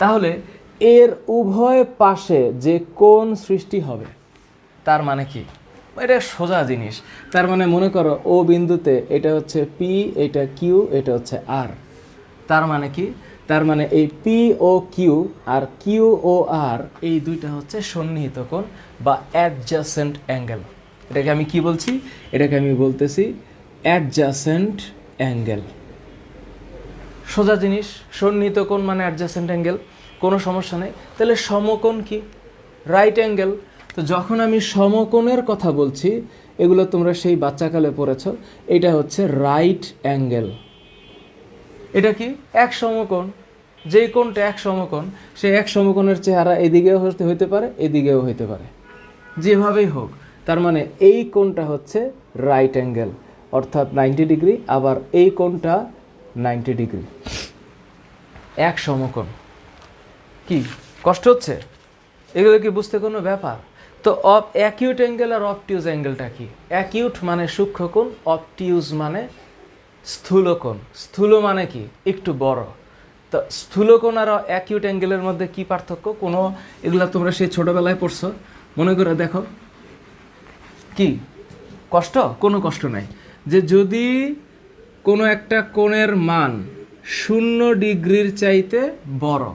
তাহলে এর উভয় পাশে যে কোণ সৃষ্টি হবে, তার মানে কি? এটা সোজা জিনিস। তার মানে মনে করো ও বিন্দুতে এটা হচ্ছে পি, এটা কিউ, এটা হচ্ছে আর। তার মানে কি? তার মানে এই P O Q R Q ও আর, এই দুইটা হচ্ছে সন্নিহিত কোণ বা অ্যাডজাসেন্ট অ্যাঙ্গেল। এটাকে আমি কি বলছি? এটাকে আমি বলতেছি অ্যাডজাসেন্ট অ্যাঙ্গেল। সোজা জিনিস, সন্নিহিত কোণ মানে অ্যাডজাসেন্ট অ্যাঙ্গেল, কোনো সমস্যা নেই। তাহলে সমকোণ কি? Right angle. তো যখন আমি সমকোণের কথা বলছি, এগুলো তোমরা সেই বাচ্চাকালে পড়েছ, এটা হচ্ছে রাইট অ্যাঙ্গেল। এটা কি? এক সমকোণ। যেই কোণটা এক সমকোণ, সেই এক সমকোণের চেহারা এদিকেও হইতে পারে, এদিকেও হইতে পারে, যেভাবেই হোক। তার মানে এই কোণটা হচ্ছে রাইট অ্যাঙ্গেল, অর্থাৎ 90 ডিগ্রি। আবার এই কোণটা 90 ডিগ্রি। এক সমকোণ। কি কষ্ট হচ্ছে? এগুলো কি বুঝতে কোনো ব্যাপার? তো অ্যাকিউট অ্যাঙ্গেল আর অবটিউজ অ্যাঙ্গেলটা কি? অ্যাকিউট মানে সূক্ষ্ম কোণ, অবটিউজ মানে স্থূল কোণ। স্থূল মানে কি? একটু বড়। তো স্থূল কোণ আর অ্যাকিউট অ্যাঙ্গেলের মধ্যে কি পার্থক্য? কোনো এগুলা তোমরা সেই ছোটবেলায় পড়ছো, মনে করে দেখো। কি কষ্ট? কোনো কষ্ট নাই। যে যদি কোনো একটা কোণের মান 0 ডিগ্রির চাইতে বড়,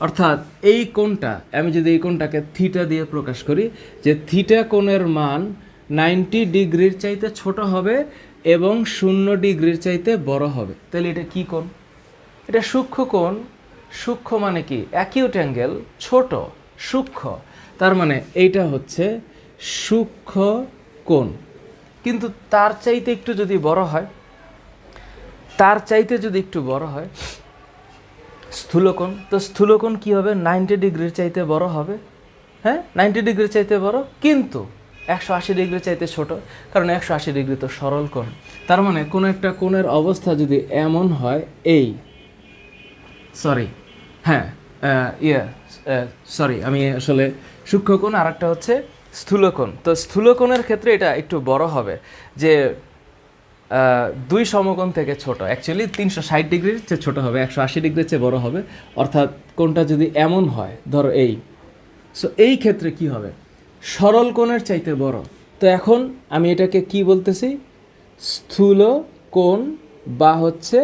অর্থাৎ এই কোণটা, আমি যদি এই কোণটাকে থিটা দিয়ে প্রকাশ করি, যে থিটা কোণের মান 90 ডিগ্রির চাইতে ছোট হবে এবং 0 ডিগ্রির চাইতে বড় হবে, তাহলে এটা কি কোণ? এটা সূক্ষ্ম কোণ। সূক্ষ্ম মানে কি? অ্যাকিউট অ্যাঙ্গেল ছোট, সূক্ষ্ম, তার মানে এইটা হচ্ছে সূক্ষ্ম কোণ। কিন্তু তার চাইতে একটু যদি বড় হয়, তার চাইতে যদি একটু বড় হয় স্থূলকোণ, তো স্থূলকোণ কি হবে? 90 ডিগ্রির চাইতে বড় হবে। হ্যাঁ, 90 ডিগ্রির চাইতে বড়, কিন্তু 180 ডিগ্রির চাইতে ছোট, কারণ 180 ডিগ্রি তো সরল কোণ। তার মানে কোনো একটা কোণের অবস্থা যদি এমন হয়, এই সরি হ্যাঁ সরি আমি আসলে সূক্ষ্মকোণ আর একটা হচ্ছে স্থূলকোণ। তো স্থূলকোণের ক্ষেত্রে এটা একটু বড় হবে, যে 2 সমকোণ থেকে ছোট, অ্যাকচুয়ালি 360 ডিগ্রির চেয়ে ছোট হবে, 180 ডিগ্রির চেয়ে বড় হবে। অর্থাৎ কোণটা যদি এমন হয়, ধরো এই, সো এই ক্ষেত্রে কি হবে? সরল কোণের চাইতে বড়। তো এখন আমি এটাকে কি বলতেছি? স্থূল কোণ বা হচ্ছে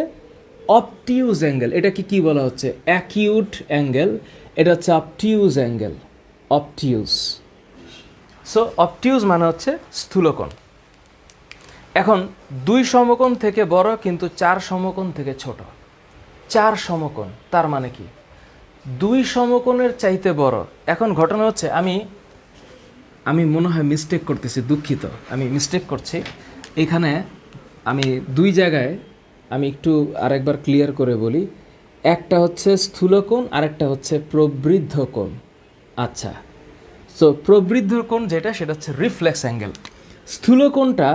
অবটিউজ অ্যাঙ্গেল। এটাকে কি বলা হচ্ছে? Acute angle. এটা হচ্ছে অবটিউজ অ্যাঙ্গেল, অবটিউজ। সো অবটিউজ মানে হচ্ছে স্থূলকোণ। এখন 2 সমকোণ থেকে বড়, কিন্তু 4 সমকোণ থেকে ছোট। 4 সমকোণ তার মানে কি? 2 সমকোণের চাইতে বড়। এখন ঘটনা হচ্ছে, আমি মনে হয় মিস্টেক করতেছি, দুঃখিত, আমি মিস্টেক করছি এখানে। আমি 2 জায়গায় আমি একটু আরেকবার ক্লিয়ার করে বলি। একটা হচ্ছে স্থূলকোণ, আরেকটা হচ্ছে প্রবৃদ্ধ কোণ। আচ্ছা, সো প্রবৃদ্ধ কোণ যেটা, সেটা হচ্ছে রিফ্লেক্স অ্যাঙ্গেল। স্থূলকোণটা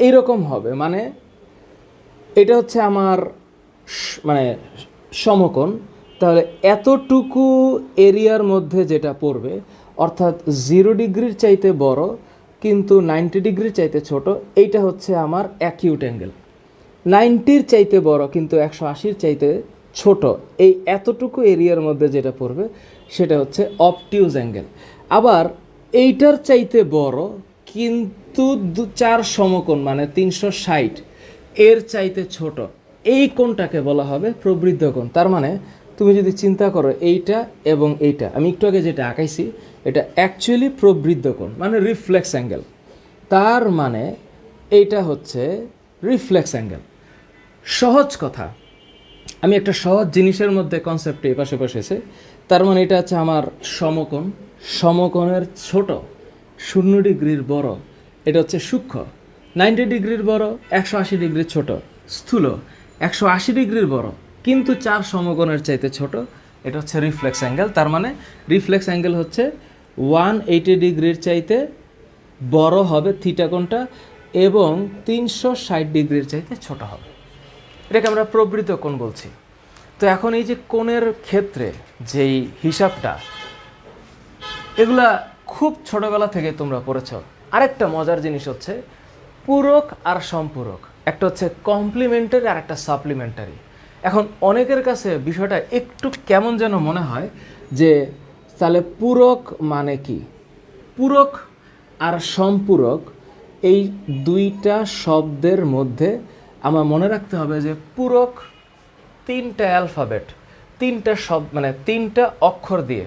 এইরকম হবে, মানে এটা হচ্ছে আমার মানে সমকোণ, তাহলে এতটুকু এরিয়ার মধ্যে যেটা পড়বে, অর্থাৎ 0 ডিগ্রির চাইতে বড় কিন্তু 90 ডিগ্রির চাইতে ছোট, এইটা হচ্ছে আমার অ্যাকিউট অ্যাঙ্গেল। 90-র চাইতে বড় কিন্তু 180-র চাইতে ছোট, এই এতটুকু এরিয়ার মধ্যে যেটা পড়বে সেটা হচ্ছে অবটিউজ অ্যাঙ্গেল। আবার এইটার চাইতে বড় কিন্তু 4 সমকোণ মানে 360 এর চাইতে ছোট, এই কোণটাকে বলা হবে প্রবৃদ্ধ কোণ। তার মানে তুমি যদি চিন্তা করো, এইটা এবং এইটা, আমি একটু আগে যেটা আঁকাইছি, এটা অ্যাকচুয়ালি প্রবৃদ্ধ কোণ মানে রিফ্লেক্স অ্যাঙ্গেল। তার মানে এইটা হচ্ছে রিফ্লেক্স অ্যাঙ্গেল। সহজ কথা, আমি একটা সহজ জিনিসের মধ্যে কনসেপ্টে এপাশে বসেছে। তার মানে এটা হচ্ছে আমার সমকোণ, সমকোণের ছোট, 0 ডিগ্রির বড়, এটা হচ্ছে সূক্ষ্ম। 90 ডিগ্রির বড়, 180 ডিগ্রির ছোট। স্থূল 180 ডিগ্রির বড় কিন্তু 4 সমকোণের চাইতে ছোট, এটা হচ্ছে রিফ্লেক্স অ্যাঙ্গেল। তার মানে রিফ্লেক্স অ্যাঙ্গেল হচ্ছে 180 ডিগ্রির চাইতে বড় হবে থিটা কোণটা, এবং 360 ডিগ্রির চাইতে ছোট হবে। এটাকে আমরা প্রবৃদ্ধ কোণ বলছি। তো এখন এই যে কোণের ক্ষেত্রে যেই হিসাবটা, এগুলা খুব ছোটবেলা থেকে তোমরা পড়েছ। আরেকটা মজার জিনিস হচ্ছে পূরক আর সম্পূরক, একটা হচ্ছে কমপ্লিমেন্টারি আর একটা সাপ্লিমেন্টারি। এখন অনেকের কাছে বিষয়টা একটু কেমন যেন মনে হয় যে তাহলে পূরক মানে কি? পূরক আর সম্পূরক এই দুইটা শব্দের মধ্যে আমার মনে রাখতে হবে যে পূরক 3টা অ্যালফাবেট, 3টা শব্দ মানে 3টা অক্ষর দিয়ে,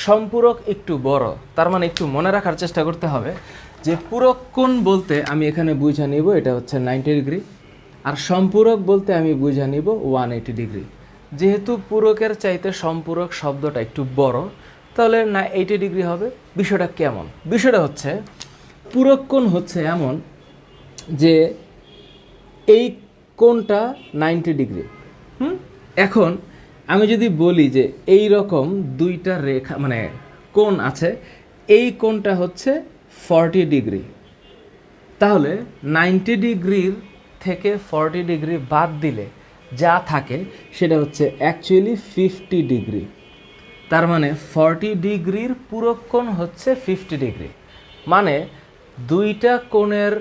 সম্পূরক একটু বড়। তার মানে একটু মনে রাখার চেষ্টা করতে হবে যে পূরক কোণ বলতে আমি এখানে বুঝা নিব এটা হচ্ছে 90 ডিগ্রি, আর সম্পূরক বলতে আমি বুঝা নিব 180 ডিগ্রি। যেহেতু পূরকের চাইতে সম্পূরক শব্দটা একটু বড়, তাহলে না 80 ডিগ্রি হবে। বিষয়টা কেমন? বিষয়টা হচ্ছে পূরক কোণ হচ্ছে এমন যে এই কোণটা 90 ডিগ্রি। এখন আমি যদি বলি যে এই রকম 2টা রেখা মানে কোণ আছে, এই কোণটা হচ্ছে 40 ডিগ্রি, তাহলে 90 ডিগ্রির থেকে 40 ডিগ্রি বাদ দিলে যা থাকে সেটা হচ্ছে অ্যাকচুয়ালি 50 ডিগ্রি। তার মানে 40 ডিগ্রির পূরক কোণ হচ্ছে 50 ডিগ্রি। মানে দুইটা কোণের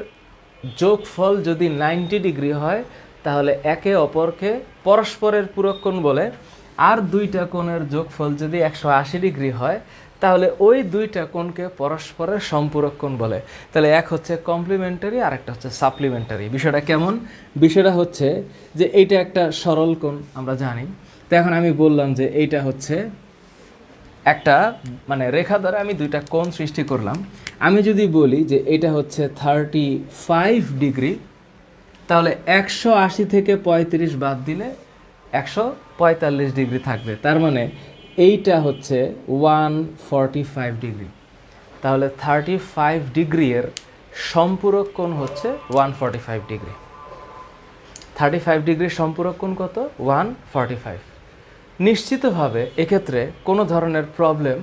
যোগফল যদি 90 ডিগ্রি হয় তাহলে একে অপরকে পরস্পরের পূরক কোণ বলে, আর দুইটা কোণের যোগফল যদি 180 ডিগ্রি হয় তাহলে ওই দুইটা কোণকে পরস্পরের সম্পূরক কোণ বলে। তাহলে এক হচ্ছে কমপ্লিমেন্টারি আর একটা হচ্ছে সাপ্লিমেন্টারি। বিষয়টা কেমন? বিষয়টা হচ্ছে যে এইটা একটা সরল কোণ আমরা জানি। তো এখন আমি বললাম যে এইটা হচ্ছে একটা মানে রেখা দ্বারা আমি দুইটা কোণ সৃষ্টি করলাম। আমি যদি বলি যে এটা হচ্ছে 35 ডিগ্রি, তাহলে 180 থেকে 35 বাদ দিলে 145 ডিগ্রি থাকবে। তার মানে এইটা হচ্ছে 145 ডিগ্রি। তাহলে 35 ডিগ্রি এর সম্পূরক কোণ হচ্ছে 145 ডিগ্রি। 35 ডিগ্রির সম্পূরক কোণ কত? 145। নিশ্চিতভাবে এক্ষেত্রে কোনো ধরনের প্রবলেম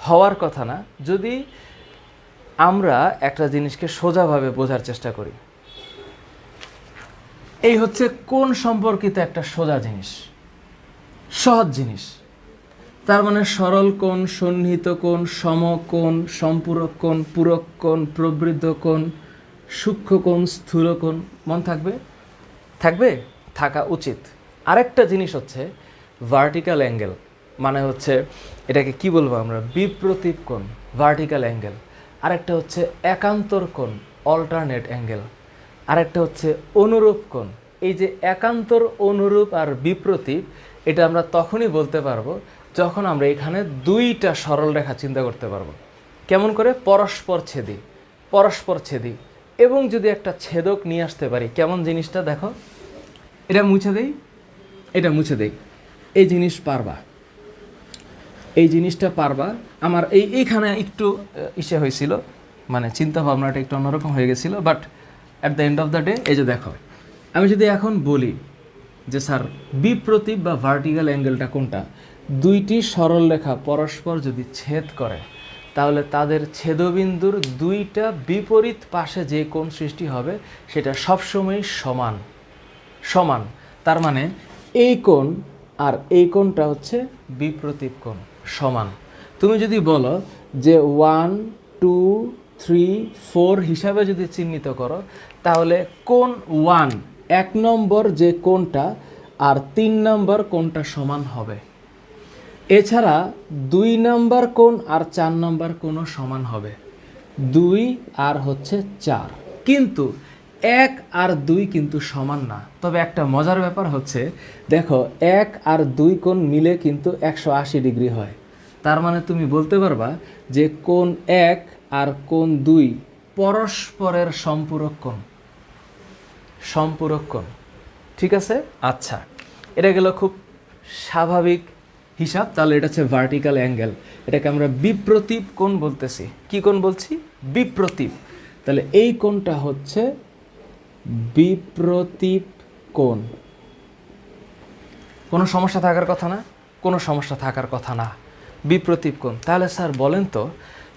হওয়ার কথা না যদি আমরা একটা জিনিসকে সোজাভাবে বোঝার চেষ্টা করি। এই হচ্ছে কোণ সম্পর্কিত একটা সোজা জিনিস, সহজ জিনিস। তার মানে সরল কোণ, সন্নিহিত কোণ, সমকোণ, সম্পূরক কোণ, পূরক কোণ, প্রবৃদ্ধ কোণ, সূক্ষ্ম কোণ, স্থূল কোণ। মন থাকবে? থাকবে, থাকা উচিত। আরেকটা জিনিস হচ্ছে ভার্টিক্যাল অ্যাঙ্গেল, মানে হচ্ছে এটাকে কি বলবো আমরা, বিপ্রতীপ কোণ, ভার্টিক্যাল অ্যাঙ্গেল। আরেকটা হচ্ছে একান্তর কোণ, অল্টারনেট অ্যাঙ্গেল। আরেকটা হচ্ছে অনুরূপ কোণ। এই যে একান্তর, অনুরূপ আর বিপ্রতীপ, এটা আমরা তখনই বলতে পারবো যখন আমরা এখানে দুইটা সরল রেখা চিন্তা করতে পারবো। কেমন করে? পরস্পর ছেদি, পরস্পর ছেদি। এবং যদি একটা ছেদক নিয়ে আসতে পারি, কেমন জিনিসটা দেখো, এটা মুছে দেই, এটা মুছে দেই, এই জিনিস পারবা, এই জিনিসটা পারবা। আমার এইখানে একটু ইসে হয়েছিল, মানে চিন্তা ভাবনাটা একটু অন্যরকম হয়ে গেছিলো, but at the end of the day এই যে দেখো, আমি যদি এখন বলি যে স্যার বিপ্রতীপ বা ভার্টিক্যাল অ্যাঙ্গেলটা কোনটা, দুইটি সরল রেখা পরস্পর যদি ছেদ করে তাহলে তাদের ছেদবিন্দুর দুইটা বিপরীত পাশে যে কোণ সৃষ্টি হবে সেটা সবসময় সমান সমান। তার মানে এই কোণ আর এই কোণটা হচ্ছে বিপ্রতীপ কোণ, সমান। তুমি যদি বলো যে 1 2 3 4 হিসাবে যদি চিহ্নিত করো তাহলে কোণ 1 এক নম্বর যে কোণটা আর 3 নম্বর কোণটা সমান হবে। এছাড়া 2 নম্বর কোণ আর 4 নম্বর কোণও সমান হবে, 2 আর হচ্ছে 4। কিন্তু 1 আর 2 কিন্তু সমান না। তবে একটা মজার ব্যাপার হচ্ছে দেখো, 1 আর 2 কোণ মিলে কিন্তু 180 ডিগ্রি হয়। তার মানে তুমি বলতে পারবা যে কোণ 1 আর কোণ 2 পরস্পরের সম্পূরক কোণ, সম্পূরক কোণ। ঠিক আছে? আচ্ছা, এটা গেল খুব স্বাভাবিক হিসাব। তাহলে এটা হচ্ছে ভার্টিক্যাল অ্যাঙ্গেল, এটাকে আমরা বিপ্রতীপ কোণ বলতেছি। কি কোণ বলছি? বিপ্রতীপ। তাহলে এই কোণটা হচ্ছে বিপ্রতীপ কোণ। কোনো সমস্যা থাকার কথা না, কোনো সমস্যা থাকার কথা না, বিপ্রতীপ কোণ। তাহলে স্যার বলেন তো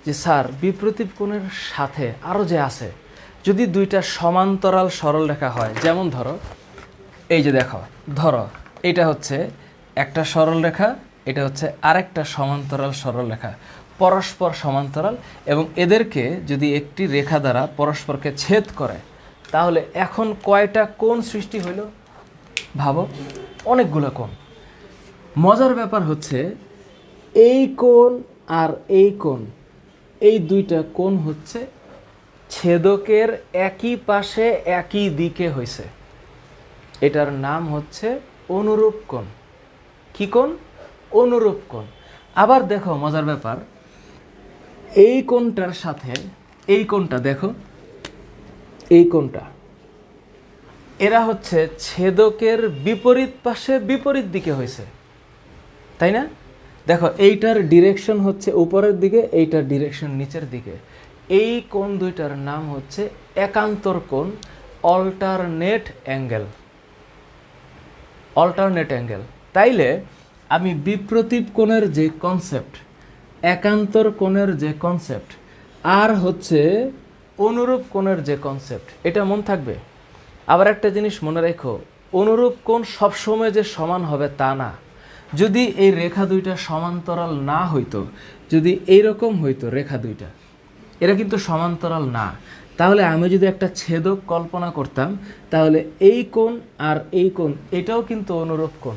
যে স্যার বিপ্রতীপ কোণের সাথে আরও যে আছে, যদি দুইটা সমান্তরাল সরল রেখা হয়, যেমন ধরো এই যে দেখো, ধরো এটা হচ্ছে একটা সরল রেখা, এটা হচ্ছে আরেকটা সমান্তরাল সরল রেখা, পরস্পর সমান্তরাল, এবং এদেরকে যদি একটি রেখা দ্বারা পরস্পরকে ছেদ করে তাহলে এখন কয়টা কোণ সৃষ্টি হইল ভাবো? অনেকগুলো কোণ। মজার ব্যাপার হচ্ছে এই কোণ আর এই কোণ, এই দুইটা কোণ হচ্ছে ছেদকের একই পাশে একই দিকে হয়েছে। এটার নাম হচ্ছে অনুরূপ কোণ। কি কোণ? অনুরূপ কোণ। আবার দেখো মজার ব্যাপার, এই কোণটার সাথে এই কোণটা দেখো, এই কোণটা, এরা হচ্ছে ছেদকের বিপরীত পাশে বিপরীত দিকে হয়েছে, তাই না? দেখো এইটার ডিরেকশন হচ্ছে উপরের দিকে, এইটার ডিরেকশন নিচের দিকে। এই কোণ দুইটার নাম হচ্ছে একান্তর কোণ, অল্টারনেট অ্যাঙ্গেল, অল্টারনেট অ্যাঙ্গেল। তাইলে আমি বিপ্রতীপ কোণের যে কনসেপ্ট, একান্তর কোণের যে কনসেপ্ট, আর হচ্ছে অনুরূপ কোণের যে কনসেপ্ট, এটা মন থাকবে। আবার একটা জিনিস মনে রেখো, অনুরূপ কোণ সবসময় যে সমান হবে তা না। যদি এই রেখা দুইটা সমান্তরাল না হইতো, যদি এইরকম হইতো রেখা দুইটা, এরা কিন্তু সমান্তরাল না। তাহলে আমি যদি একটা ছেদক কল্পনা করতাম, তাহলে এই কোণ আর এই কোণ এটাও কিন্তু অনুরূপ কোণ।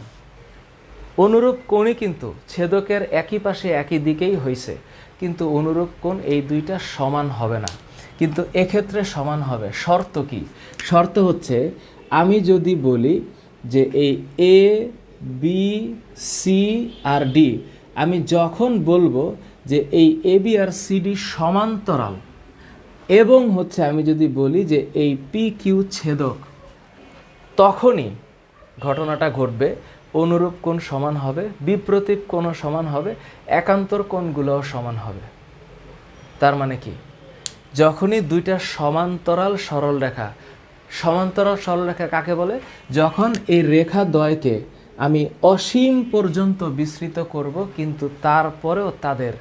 অনুরূপ কোণই কিন্তু ছেদকের একই পাশে একই দিকেই হয়েছে, কিন্তু অনুরূপ কোণ এই দুইটা সমান হবে না। কিন্তু এক্ষেত্রে সমান হবে। শর্ত কি? শর্ত হচ্ছে আমি যদি বলি যে এই এ বি সি আর ডি, আমি যখন বলবো যে এই A B R C D সমান্তরাল, এবং হচ্ছে আমি যদি বলি যে এই পি কিউ ছেদক, তখনই ঘটনাটা ঘটবে। অনুরূপ কোণ সমান হবে, বিপ্রতীপ কোণও সমান হবে, একান্তর কোণগুলোও সমান হবে। তার মানে কি? যখনই দুইটা সমান্তরাল সরলরেখা, সমান্তরাল সরলরেখা কাকে বলে? যখন এই রেখা দ্বয়কে আমি অসীম পর্যন্ত বিস্তৃত করব, কিন্তু তারপরেও তাদের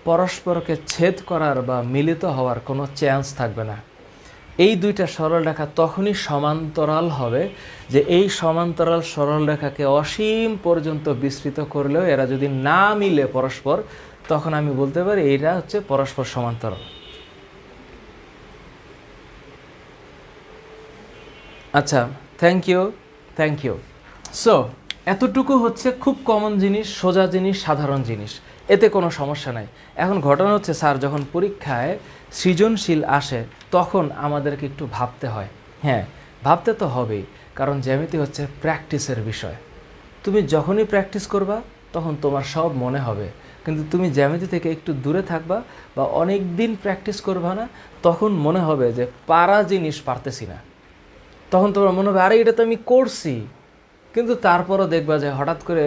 পরস্পরকে ছেদ করার বা মিলিত হওয়ার কোনো চান্স থাকবে না। এই দুইটা সরলরেখা তখনই সমান্তরাল হবে যে এই সমান্তরাল সরলরেখাকে অসীম পর্যন্ত বিস্তৃত করলেও এরা যদি না মিলে পরস্পর, তখন আমি বলতে পারি এরা হচ্ছে পরস্পর সমান্তরাল। আচ্ছা, থ্যাংক ইউ। সো এতটুকু হচ্ছে খুব কমন জিনিস, সোজা জিনিস, সাধারণ জিনিস, এতে কোনো সমস্যা নাই। এখন ঘটনা হচ্ছে স্যার যখন পরীক্ষায় সৃজনশীল আসে তখন আমাদেরকে একটু ভাবতে হয়। হ্যাঁ, ভাবতে তো হবেই, কারণ জ্যামিতি হচ্ছে প্র্যাকটিসের বিষয়। তুমি যখনই প্র্যাকটিস করবা তখন তোমার সব মনে হবে, কিন্তু তুমি জ্যামিতি থেকে একটু দূরে থাকবা বা অনেক দিন প্র্যাকটিস করবা না, তখন মনে হবে যে পারা জিনিস পারতেছি না। তখন তোমার মনে হবে আরে এটা তো আমি করছি, কিন্তু তারপরও দেখবা যে হঠাৎ করে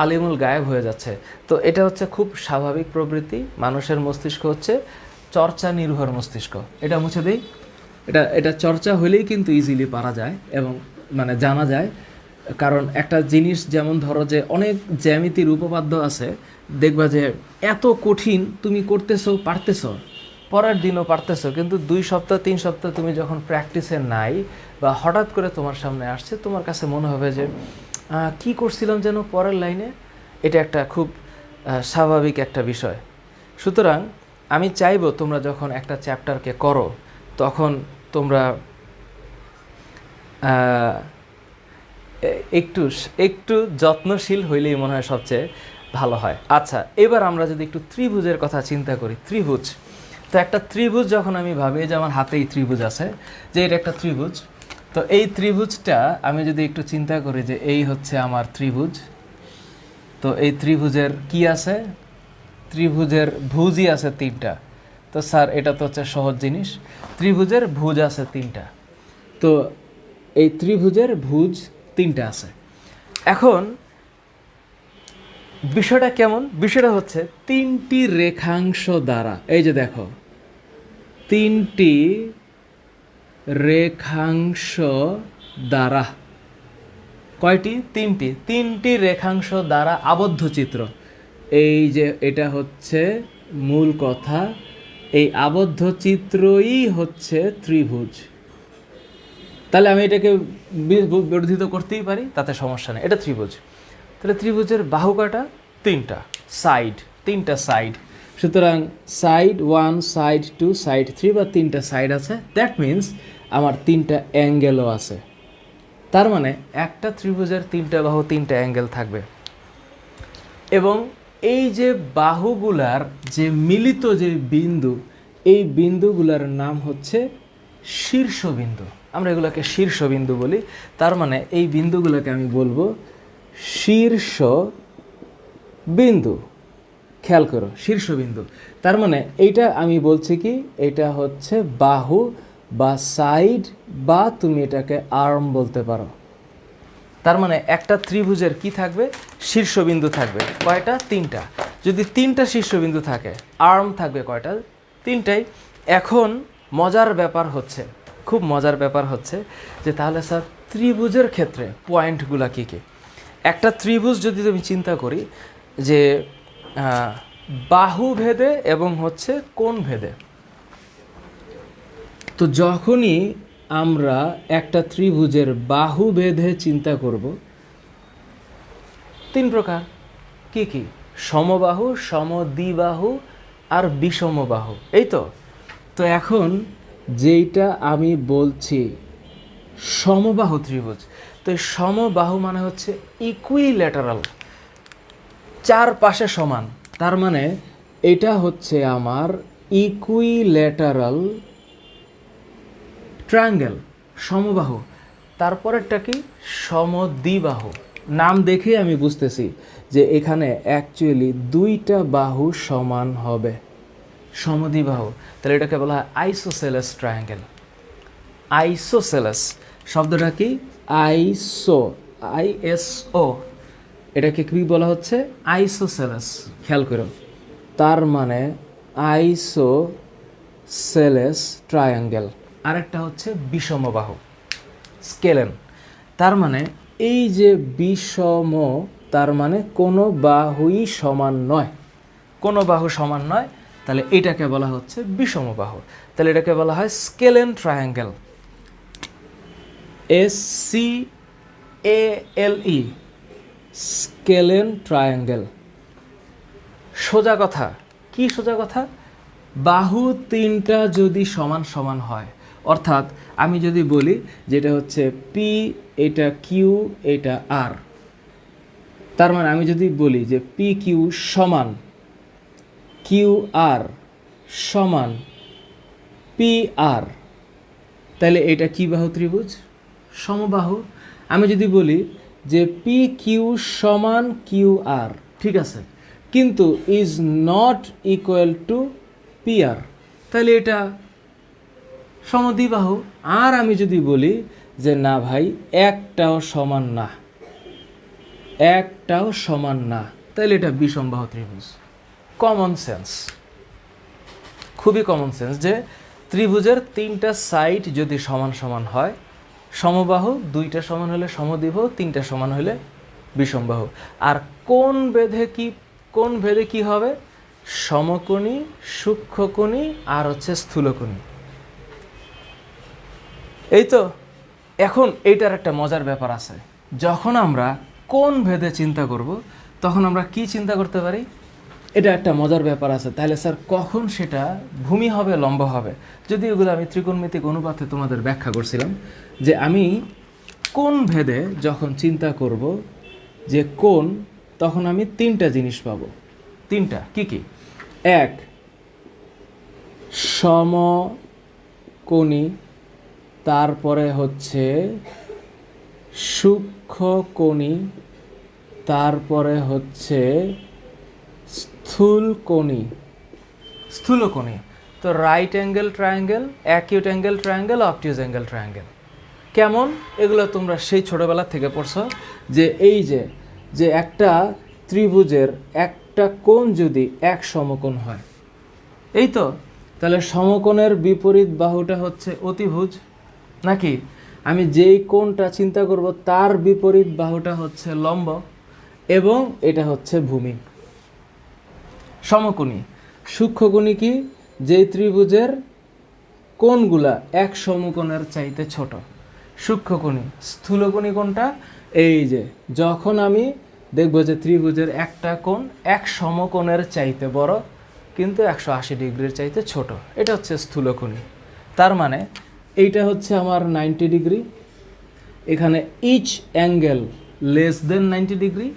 আলিমুল গায়েব হয়ে যাচ্ছে। তো এটা হচ্ছে খুব স্বাভাবিক প্রবৃত্তি। মানুষের মস্তিষ্ক হচ্ছে চর্চা নির্ভর মস্তিষ্ক। এটা মুছে দেই। এটা চর্চা হলেই কিন্তু ইজিলি পারা যায় এবং মানে জানা যায়। কারণ একটা জিনিস যেমন ধরো যে অনেক জ্যামিতির উপপাদ্য আছে, দেখবা যে এত কঠিন, তুমি করতেছো, পারতেছো, পরের দিনও পারতেছো, কিন্তু 2 সপ্তাহ 3 সপ্তাহ তুমি যখন প্র্যাকটিসে নাই বা হঠাৎ করে তোমার সামনে আসছে, তোমার কাছে মনে হবে যে কি করছিলাম যেন পরের লাইনে। এটা একটা খুব স্বাভাবিক একটা বিষয়। সুতরাং আমি চাইবো তোমরা যখন একটা চ্যাপ্টারকে করো তখন তোমরা একটু যত্নশীল হইলেই মনে হয় সবচেয়ে ভালো হয়। আচ্ছা, এবার আমরা যদি একটু ত্রিভুজের কথা চিন্তা করি। ত্রিভুজ, তো একটা ত্রিভুজ যখন আমি ভাবি যে আমার হাতেই ত্রিভুজ আছে, যে এটা একটা ত্রিভুজ, তো এই ত্রিভুজটা আমি যদি একটু চিন্তা করি যে এই হচ্ছে আমার ত্রিভুজ, তো এই ত্রিভুজের কি আছে? ত্রিভুজের ভুজই আছে 3টা। তো স্যার এটা তো হচ্ছে সহজ জিনিস, ত্রিভুজের ভুজ আছে 3টা। তো এই ত্রিভুজের ভুজ 3টা আছে। এখন বিষয়টা কেমন? বিষয়টা হচ্ছে 3টি রেখাংশ দ্বারা, এই যে দেখো 3টি রেখাংশ দ্বারা, কয়টি? 3টি রেখাংশ দ্বারা আবদ্ধ চিত্র। এই যে এটা হচ্ছে মূল কথা, এই আবদ্ধ চিত্রই হচ্ছে ত্রিভুজ। তাহলে আমি এটাকে বর্ধিত করতেই পারি, তাতে সমস্যা নেই, এটা ত্রিভুজ। তাহলে ত্রিভুজের বাহু কয়টা? 3টা। সাইড 3টা সাইড। সুতরাং সাইড 1, সাইড 2, সাইড 3 বা 3টা সাইড আছে। দ্যাট মিন্স আমার 3টা অ্যাঙ্গেলও আছে। তার মানে একটা ত্রিভুজের 3টা বাহু, 3টা অ্যাঙ্গেল থাকবে। এবং এই যে বাহুগুলার যে মিলিত যে বিন্দু, এই বিন্দুগুলার নাম হচ্ছে শীর্ষবিন্দু। আমরা এগুলোকে শীর্ষবিন্দু বলি। তার মানে এই বিন্দুগুলোকে আমি বলবো শীর্ষ বিন্দু। খেয়াল করো, শীর্ষবিন্দু। তার মানে এইটা আমি বলছি কি, এটা হচ্ছে বাহু বা সাইড, বা তুমি এটাকে আর্ম বলতে পারো। তার মানে একটা ত্রিভুজের কি থাকবে? শীর্ষবিন্দু থাকবে। কয়টা? 3টা। যদি 3টা শীর্ষবিন্দু থাকে, আর্ম থাকবে কয়টা? 3টাই। এখন মজার ব্যাপার হচ্ছে, খুব মজার ব্যাপার হচ্ছে যে তাহলে স্যার ত্রিভুজের ক্ষেত্রে পয়েন্টগুলা কী কী? একটা ত্রিভুজ যদি তুমি চিন্তা করি যে বাহু ভেদে এবং হচ্ছে কোণ ভেদে, তো যখনই আমরা একটা ত্রিভুজের বাহু ভেদে চিন্তা করব, 3 প্রকার। কি কি? সমবাহু, সমদ্বিবাহু, আর বিষমবাহু, এই তো। তো এখন যেইটা আমি বলছি সমবাহু ত্রিভুজ, তো এই সমবাহু মানে হচ্ছে ইকুইল্যাটারাল, চার পাশে সমান। তার মানে এটা হচ্ছে আমার ইকুইল্যাটারাল ট্রায়াঙ্গেল, সমবাহু। তারপরেরটা কি? সমদ্বিবাহু। নাম দেখে আমি বুঝতেছি যে এখানে অ্যাকচুয়ালি দুইটা বাহু সমান হবে, সমদ্বিবাহু। তাহলে এটাকে বলা হয় আইসোসেলেস ট্রায়াঙ্গেল। আইসোসেলেস শব্দটা কি? আইএসও, এটাকে কি বলা হচ্ছে? আইসোসেলেস। খেয়াল করো, তার মানে আইসোসেলেস ট্রায়াঙ্গেল। আরেকটা হচ্ছে বিষমবাহু, স্কেলেন। তার মানে এই যে বিষম, তার মানে কোনো বাহুই সমান নয়, কোনো বাহু সমান নয়, তাহলে এটাকে বলা হচ্ছে বিষমবাহু। তাহলে এটাকে বলা হয় স্কেলেন ট্রায়াঙ্গেল, SCALE, স্কেলেন ট্রায়াঙ্গেল। সোজা কথা কি? সোজা কথা, বাহু তিনটা যদি সমান সমান হয়, অর্থাৎ আমি যদি বলি যেটা হচ্ছে পি, এটা কিউ, এটা আর, তার মানে আমি যদি বলি যে পি কিউ সমান কিউ আর সমান পি আর, তাহলে এটা কি বাহু ত্রিভুজ? সমবাহু। আমি যদি বলি যে পি কিউ সমান কিউ আর, ঠিক আছে, কিন্তু is not equal to P R, তাহলে এটা সমদ্বিবাহু। আর আমি যদি বলি যে না ভাই একটাও সমান না, একটাও সমান না, তাহলে এটা বিষমবাহু ত্রিভুজ। কমন সেন্স, খুবই কমন সেন্স যে ত্রিভুজের তিনটা সাইড যদি সমান সমান হয়, সমবাহু, দুইটা সমান হলে সমদ্বিবাহু, তিনটা সমান হলে বিষমবাহু। আর কোন ভেদে কি হবে? সমকোণী, সূক্ষ্মকোণী আর হচ্ছে স্থূলকোণী। এই তো। এখন এইটার একটা মজার ব্যাপার আছে, যখন আমরা কোন ভেদে চিন্তা করব তখন আমরা কি চিন্তা করতে পারি, এটা একটা মজার ব্যাপার আছে। তাহলে স্যার কখন সেটা ভূমি হবে, লম্ব হবে? যদি এগুলো আমি ত্রিকোণমিতিক অনুপাতে তোমাদের ব্যাখ্যা করছিলাম যে আমি কোন ভেদে যখন চিন্তা করব যে কোন, তখন আমি তিনটা জিনিস পাবো। তিনটা কি কি? এক, সমকোণী, তারপরে হচ্ছে সূক্ষ্মকোণী, তারপরে হচ্ছে স্থূলকোণী। স্থূলকোণী তো right angle triangle, acute angle triangle, obtuse angle triangle. কেমন? এগুলো তোমরা সেই ছোটোবেলা থেকে পড়ছো যে এই যে একটা ত্রিভুজের একটা কোণ যদি এক সমকোণ হয়, এই তো, তাহলে সমকোণের বিপরীত বাহুটা হচ্ছে অতিভুজ, নাকি? আমি যেই কোণটা চিন্তা করব তার বিপরীত বাহুটা হচ্ছে লম্ব, এবং এটা হচ্ছে ভূমি। সমকোণী। সূক্ষ্মকোণী কি? যেই ত্রিভুজের কোণগুলা এক সমকোণের চাইতে ছোট, সূক্ষ্মকোণী। স্থূলকোণী কোণটা? এই যে যখন আমি দেখব যে ত্রিভুজের একটা কোণ এক সমকোণের চাইতে বড় কিন্তু 180 ডিগ্রির চাইতে ছোট, এটা হচ্ছে স্থূলকোণী। তার মানে এইটা হচ্ছে আমার 90 ডিগ্রি, এখানে each angle less than 90 degree,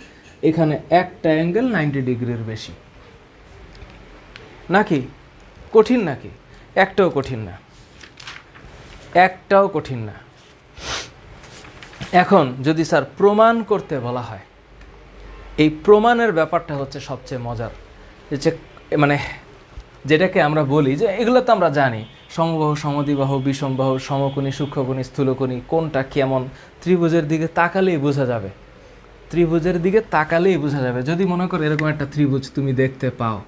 এখানে একটা অ্যাঙ্গেল 90 ডিগ্রির বেশি। নাকি কঠিন? নাকি? একটাও কঠিন না, একটাও কঠিন না। এখন যদি স্যার প্রমাণ করতে বলা হয়, এই প্রমাণের ব্যাপারটা হচ্ছে সবচেয়ে মজার, যে মানে যেটাকে আমরা বলি যে এগুলো তো আমরা জানি, সমবাহু, সমদ্বিবাহু, বিষমবাহু, সমকোণী, সূক্ষ্মকোণী, স্থূলকোণী, কোনটা কেমন ত্রিভুজের দিকে তাকালেই বোঝা যাবে, ত্রিভুজের দিকে তাকালেই বোঝা যাবে। যদি মনে করো এরকম একটা ত্রিভুজ তুমি দেখতে পাও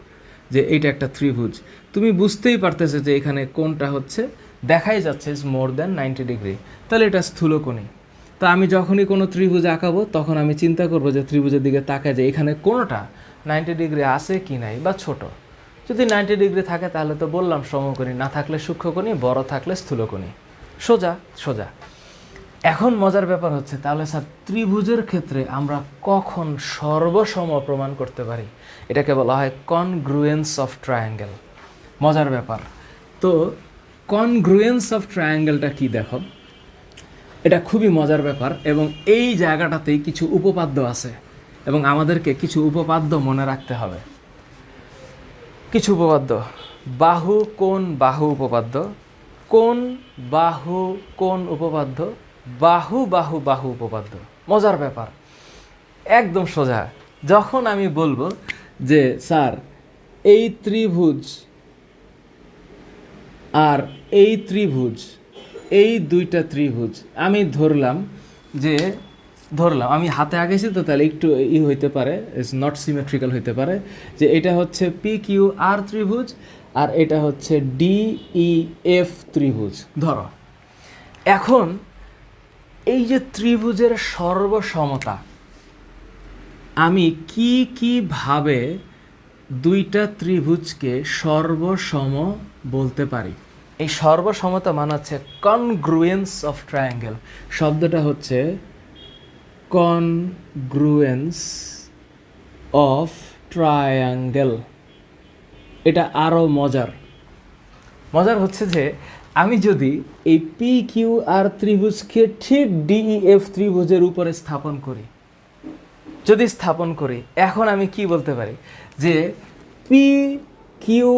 যে এইটা একটা ত্রিভুজ, তুমি বুঝতেই পারতেছে যে এখানে কোনটা হচ্ছে দেখাই যাচ্ছে ইজ মোর দ্যান 90 ডিগ্রি, তাহলে এটা স্থূলকোণী। তা আমি যখনই কোনো ত্রিভুজ আঁকাবো তখন আমি চিন্তা করবো যে ত্রিভুজের দিকে তাকায় যে এখানে কোনোটা 90 ডিগ্রি আছে কি নাই, বা ছোট। যদি 90 ডিগ্রি থাকে তাহলে তো বললাম সমকোণী, না থাকলে সূক্ষ্মকোণী, বড় থাকলে স্থূলকোণী। সোজা সোজা। এখন মজার ব্যাপার হচ্ছে, তাহলে স্যার ত্রিভুজের ক্ষেত্রে আমরা কখন সর্বসম প্রমাণ করতে পারি? এটাকে বলা হয় কনগ্রুয়েন্স অফ ট্রায়াঙ্গেল। মজার ব্যাপার। তো কনগ্রুয়েন্স অফ ট্রায়াঙ্গেলটা কি দেখো, এটা খুবই মজার ব্যাপার, এবং এই জায়গাটাতেই কিছু উপপাদ্য আছে এবং আমাদেরকে কিছু উপপাদ্য মনে রাখতে হবে। কিছু উপপাদ্য: বাহু কোণ বাহু উপপাদ্য, কোণ বাহু কোণ উপপাদ্য, বাহু বাহু বাহু উপপাদ্য। মজার ব্যাপার, একদম সোজা। যখন আমি বলবো যে স্যার এই ত্রিভুজ আর এই ত্রিভুজ, এই দুইটা ত্রিভুজ, আমি ধরলাম আমি হাতে আঁকেছি তো, তাহলে একটু হইতে পারে, ইটস নট সিমেট্রিক্যাল হইতে পারে, যে এটা হচ্ছে পি কিউ আর ত্রিভুজ আর এটা হচ্ছে ডি ই এফ ত্রিভুজ ধরো। এখন এই যে ত্রিভুজের সর্বসমতা, আমি কিভাবে দুইটা ত্রিভুজকে সর্বসম বলতে পারি? এই সর্বসমতা মানে হচ্ছে কনগ্রুয়েন্স অফ ট্রায়াঙ্গেল। শব্দটা হচ্ছে কনগ্রুয়েন্স অফ ট্রায়াঙ্গেল। এটা আরও মজার হচ্ছে যে আমি যদি এই পি কিউ আর ত্রিভুজকে ঠিক ডিইএফ ত্রিভুজের উপরে স্থাপন করি, এখন আমি কি বলতে পারি যে পি কিউ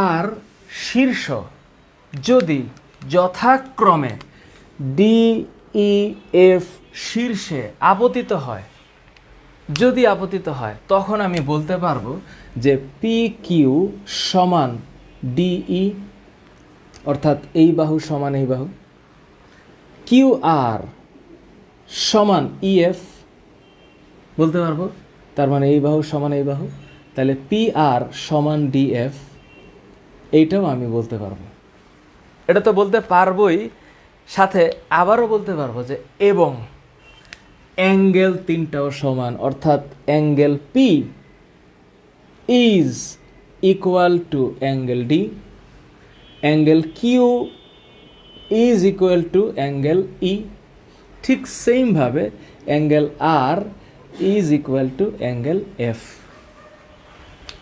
আর শীর্ষ যদি যথাক্রমে ডিইএফ শীর্ষে আপতিত হয়, তখন আমি বলতে পারবো যে পি কিউ সমান ডিই, অর্থাৎ এই বাহু সমান এই বাহু, কিউ আর সমান ইএফ বলতে পারবো, তার মানে এই বাহু সমান এই বাহু, তাহলে পি আর সমান ডিএফ, এইটাও আমি বলতে পারবো। এটা তো বলতে পারবোই, সাথে আবারও বলতে পারবো যে এবং অ্যাঙ্গেল তিনটাও সমান, অর্থাৎ angle P is equal to angle D, angle Q is equal to angle E, ঠিক সেমভাবে angle R is equal to angle F.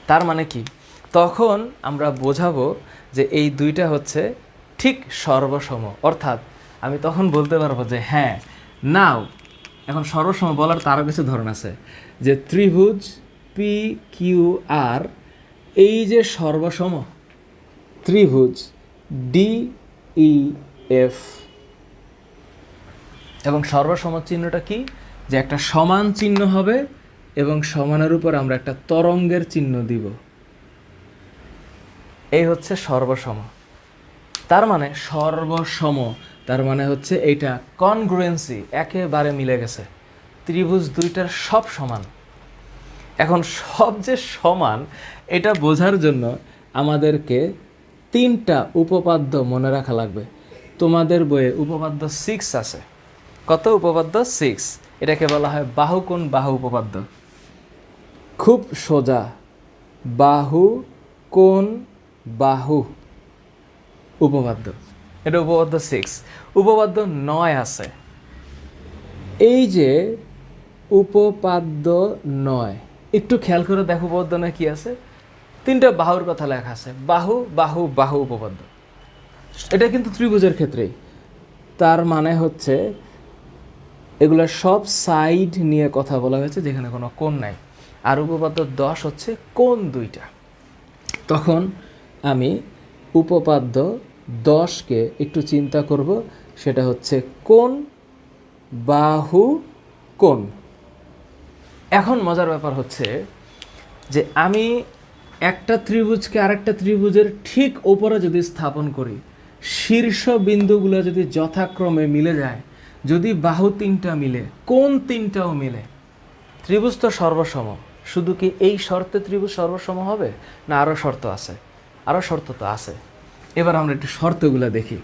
তার মানে কি, তখন আমরা বোঝাবো যে এই দুইটা হচ্ছে ঠিক সর্বসম, অর্থাৎ আমি তখন বলতে পারবো যে হ্যাঁ নাও, এখন সর্বসম বলার তারও কিছু ধরন আছে, যে ত্রিভুজ পি কিউ আর এই যে সর্বসম ত্রিভুজ ডি ই এফ, এবং সর্বসম চিহ্নটা কি, যে একটা সমান চিহ্ন হবে এবং সমানের উপর আমরা একটা তরঙ্গের চিহ্ন দিব, এই হচ্ছে সর্বসম। তার মানে সর্বসম, তার মানে হচ্ছে এইটা কনগ্রুয়েন্সি, একেবারে মিলে গেছে, ত্রিভুজ দুইটার সব সমান। এখন সব যে সমান এটা বোঝার জন্য আমাদেরকে তিনটা উপপাদ্য মনে রাখা লাগবে। তোমাদের বইয়ে উপপাদ্য 6 আছে। কত উপপাদ্য? 6। এটাকে বলা হয় বাহু কোণ বাহু উপপাদ্য। খুব সোজা, বাহু কোণ বাহু উপপাদ্য, এটা উপপাদ্য 6। উপপাদ্য 9 আছে। এই যে উপপাদ্য 9, একটু খেয়াল করে দেখো উপপাদ্য 9 কি আছে। তিনটা বাহুর কথা লেখা আছে, বাহু বাহু বাহু উপপাদ্য। এটা কিন্তু ত্রিভুজের ক্ষেত্রেই, তার মানে হচ্ছে এগুলো সব সাইড নিয়ে কথা বলা হয়েছে যেখানে কোনো কোণ নাই। আর উপপাদ্য 10 হচ্ছে কোণ দুইটা। তখন আমি উপপাদ্য 10কে একটু চিন্তা করব, সেটা হচ্ছে কোণ বাহু কোণ। এখন মজার ব্যাপার হচ্ছে যে আমি একটা ত্রিভুজকে আরেকটা ত্রিভুজের ঠিক ওপরে যদি স্থাপন করি, শীর্ষ বিন্দুগুলো যদি যথাক্রমে মিলে যায়, যদি বাহু তিনটা মিলে, কোণ তিনটাও মিলে, ত্রিভুজ তো সর্বসম। শুধু কি এই শর্তে ত্রিভুজ সর্বসম হবে, না আরও শর্ত আছে? আরও শর্ত তো আছে। এবার আমরা একটু শর্তগুলো দেখি।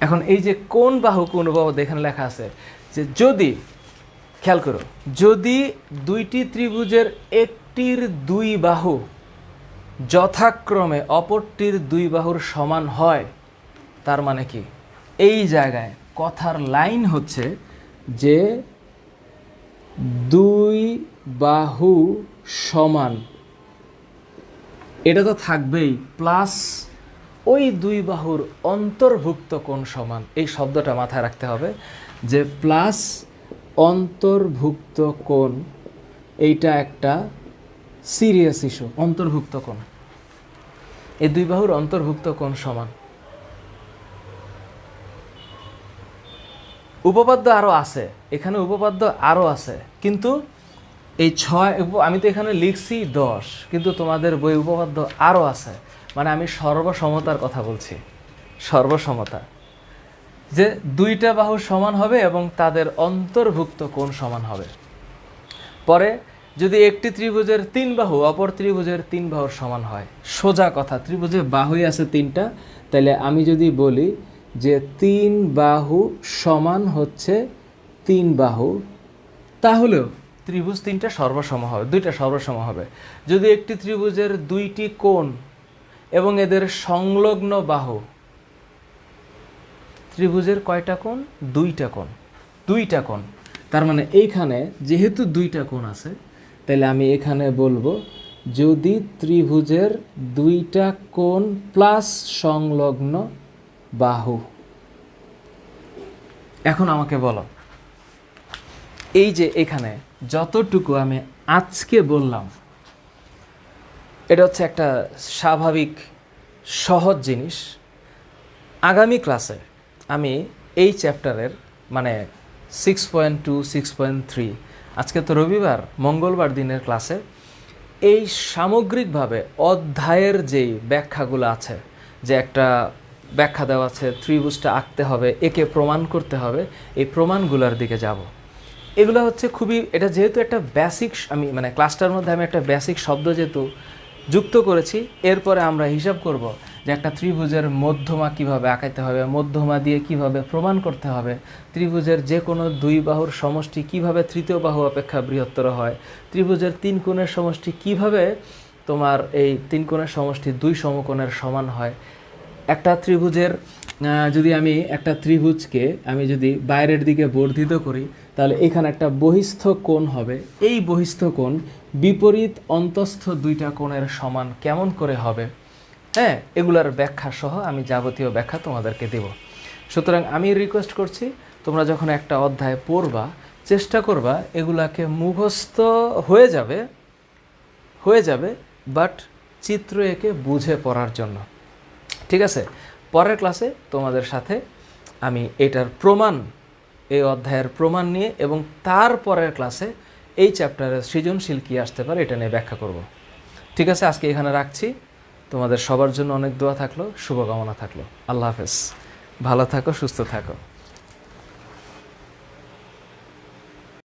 এখন এই যে কোণ বাহু কোণ উপপাদ্য এখানে লেখা আছে যে যদি, খেয়াল করো, যদি দুইটি ত্রিভুজের একটির দুই বাহু যথাক্রমে অপরটির দুই বাহুর সমান হয়, তার মানে কি এই জায়গায় কথার লাইন হচ্ছে যে দুই বাহু সমান, এটা তো থাকবেই, প্লাস ওই দুই বাহুর অন্তর্ভুক্ত কোণ সমান। এই শব্দটা মাথায় রাখতে হবে যে প্লাস অন্তর্ভুক্ত কোণ, এইটা একটা সিরিয়াস ইস্যু। অন্তর্ভুক্ত কোণ, এই দুই বাহুর অন্তর্ভুক্ত কোণ সমান। উপপাদ্য আরও আছে, এখানে উপপাদ্য আরও আছে, কিন্তু এই 6, আমি তো এখানে লিখছি 10, কিন্তু তোমাদের বই উপপাদ্য আরও আছে। মানে আমি সর্বসমতার কথা বলছি, সর্বসমতা, যে দুইটা বাহু সমান হবে এবং তাদের অন্তর্ভুক্ত কোণ সমান হবে। পরে যদি একটি ত্রিভুজের 3 বাহু অপর ত্রিভুজের 3 বাহুর সমান হয়, সোজা কথা, ত্রিভুজে বাহুই আছে 3টা, তাহলে আমি যদি বলি যে 3 বাহু সমান হচ্ছে 3 বাহু, তাহলেও ত্রিভুজ 3টা সর্বসম হবে, 2টা সর্বসম হবে। যদি একটি ত্রিভুজের 2টি কোণ এবং এদের সংলগ্ন বাহু, ত্রিভুজের কয়টা কোণ? 2টা কোণ, 2টা কোণ। তার মানে এইখানে যেহেতু 2টা কোণ আছে, তাহলে আমি এখানে বলবো যদি ত্রিভুজের 2টা কোণ প্লাস সংলগ্ন বাহু। এখন আমাকে বলো, এই যে এখানে যতটুকু আমি আজকে বললাম, এটা হচ্ছে একটা স্বাভাবিক সহজ জিনিস। আগামী ক্লাসে আমি এই চ্যাপ্টারের মানে 6.2, 6.3, আজকে তো রবিবার, মঙ্গলবার দিনের ক্লাসে এই সামগ্রিকভাবে অধ্যায়ের যেই ব্যাখ্যাগুলো আছে, যে একটা ব্যাখ্যা দেওয়া আছে, ত্রিভুজটা আঁকতে হবে, একে প্রমাণ করতে হবে, এই প্রমাণগুলোর দিকে যাব। এগুলো হচ্ছে খুবই, এটা যেহেতু একটা বেসিক, আমি মানে ক্লাসটার মধ্যে আমি একটা বেসিক শব্দ যেহেতু যুক্ত করেছি, এরপরে আমরা হিসাব করব যে একটা ত্রিভুজের মধ্যমা কিভাবে আঁকাইতে হবে, মধ্যমা দিয়ে কিভাবে প্রমাণ করতে হবে, ত্রিভুজের যে কোনো 2 বাহুর সমষ্টি কিভাবে তৃতীয় বাহু অপেক্ষা বৃহত্তর হয়, ত্রিভুজের 3 কোণের সমষ্টি কিভাবে তোমার এই 3 কোণের সমষ্টি 2 সমকোণের সমান হয়। একটা ত্রিভুজের যদি আমি একটা ত্রিভুজকে আমি যদি বাইরের দিকে বর্ধিত করি, তাহলে এখানে একটা বহিস্থ কোণ হবে। এই বহিস্থ কোণ বিপরীত অন্তস্থ 2টা কোণের সমান কেমন করে হবে, হ্যাঁ, এগুলার ব্যাখ্যা সহ আমি যাবতীয় ব্যাখ্যা তোমাদেরকে দেব। সুতরাং আমি রিকোয়েস্ট করছি, তোমরা যখন একটা অধ্যায় পড়বা, চেষ্টা করবা এগুলাকে মুখস্থ হয়ে যাবে, বাট চিত্র এঁকে বুঝে পড়ার জন্য। ঠিক আছে, পরের ক্লাসে তোমাদের সাথে আমি এটার প্রমাণ, এই অধ্যায়ের প্রমাণ নিয়ে, এবং তারপরের ক্লাসে এই চ্যাপ্টারের সৃজনশীল কী আসতে পারে এটা নিয়ে ব্যাখ্যা করব। ঠিক আছে, আজকে এখানে রাখছি। তোমাদের সবার জন্য অনেক দোয়া থাকলো, শুভকামনা থাকলো। আল্লাহ হাফেজ, ভালো থাকো, সুস্থ থাকো।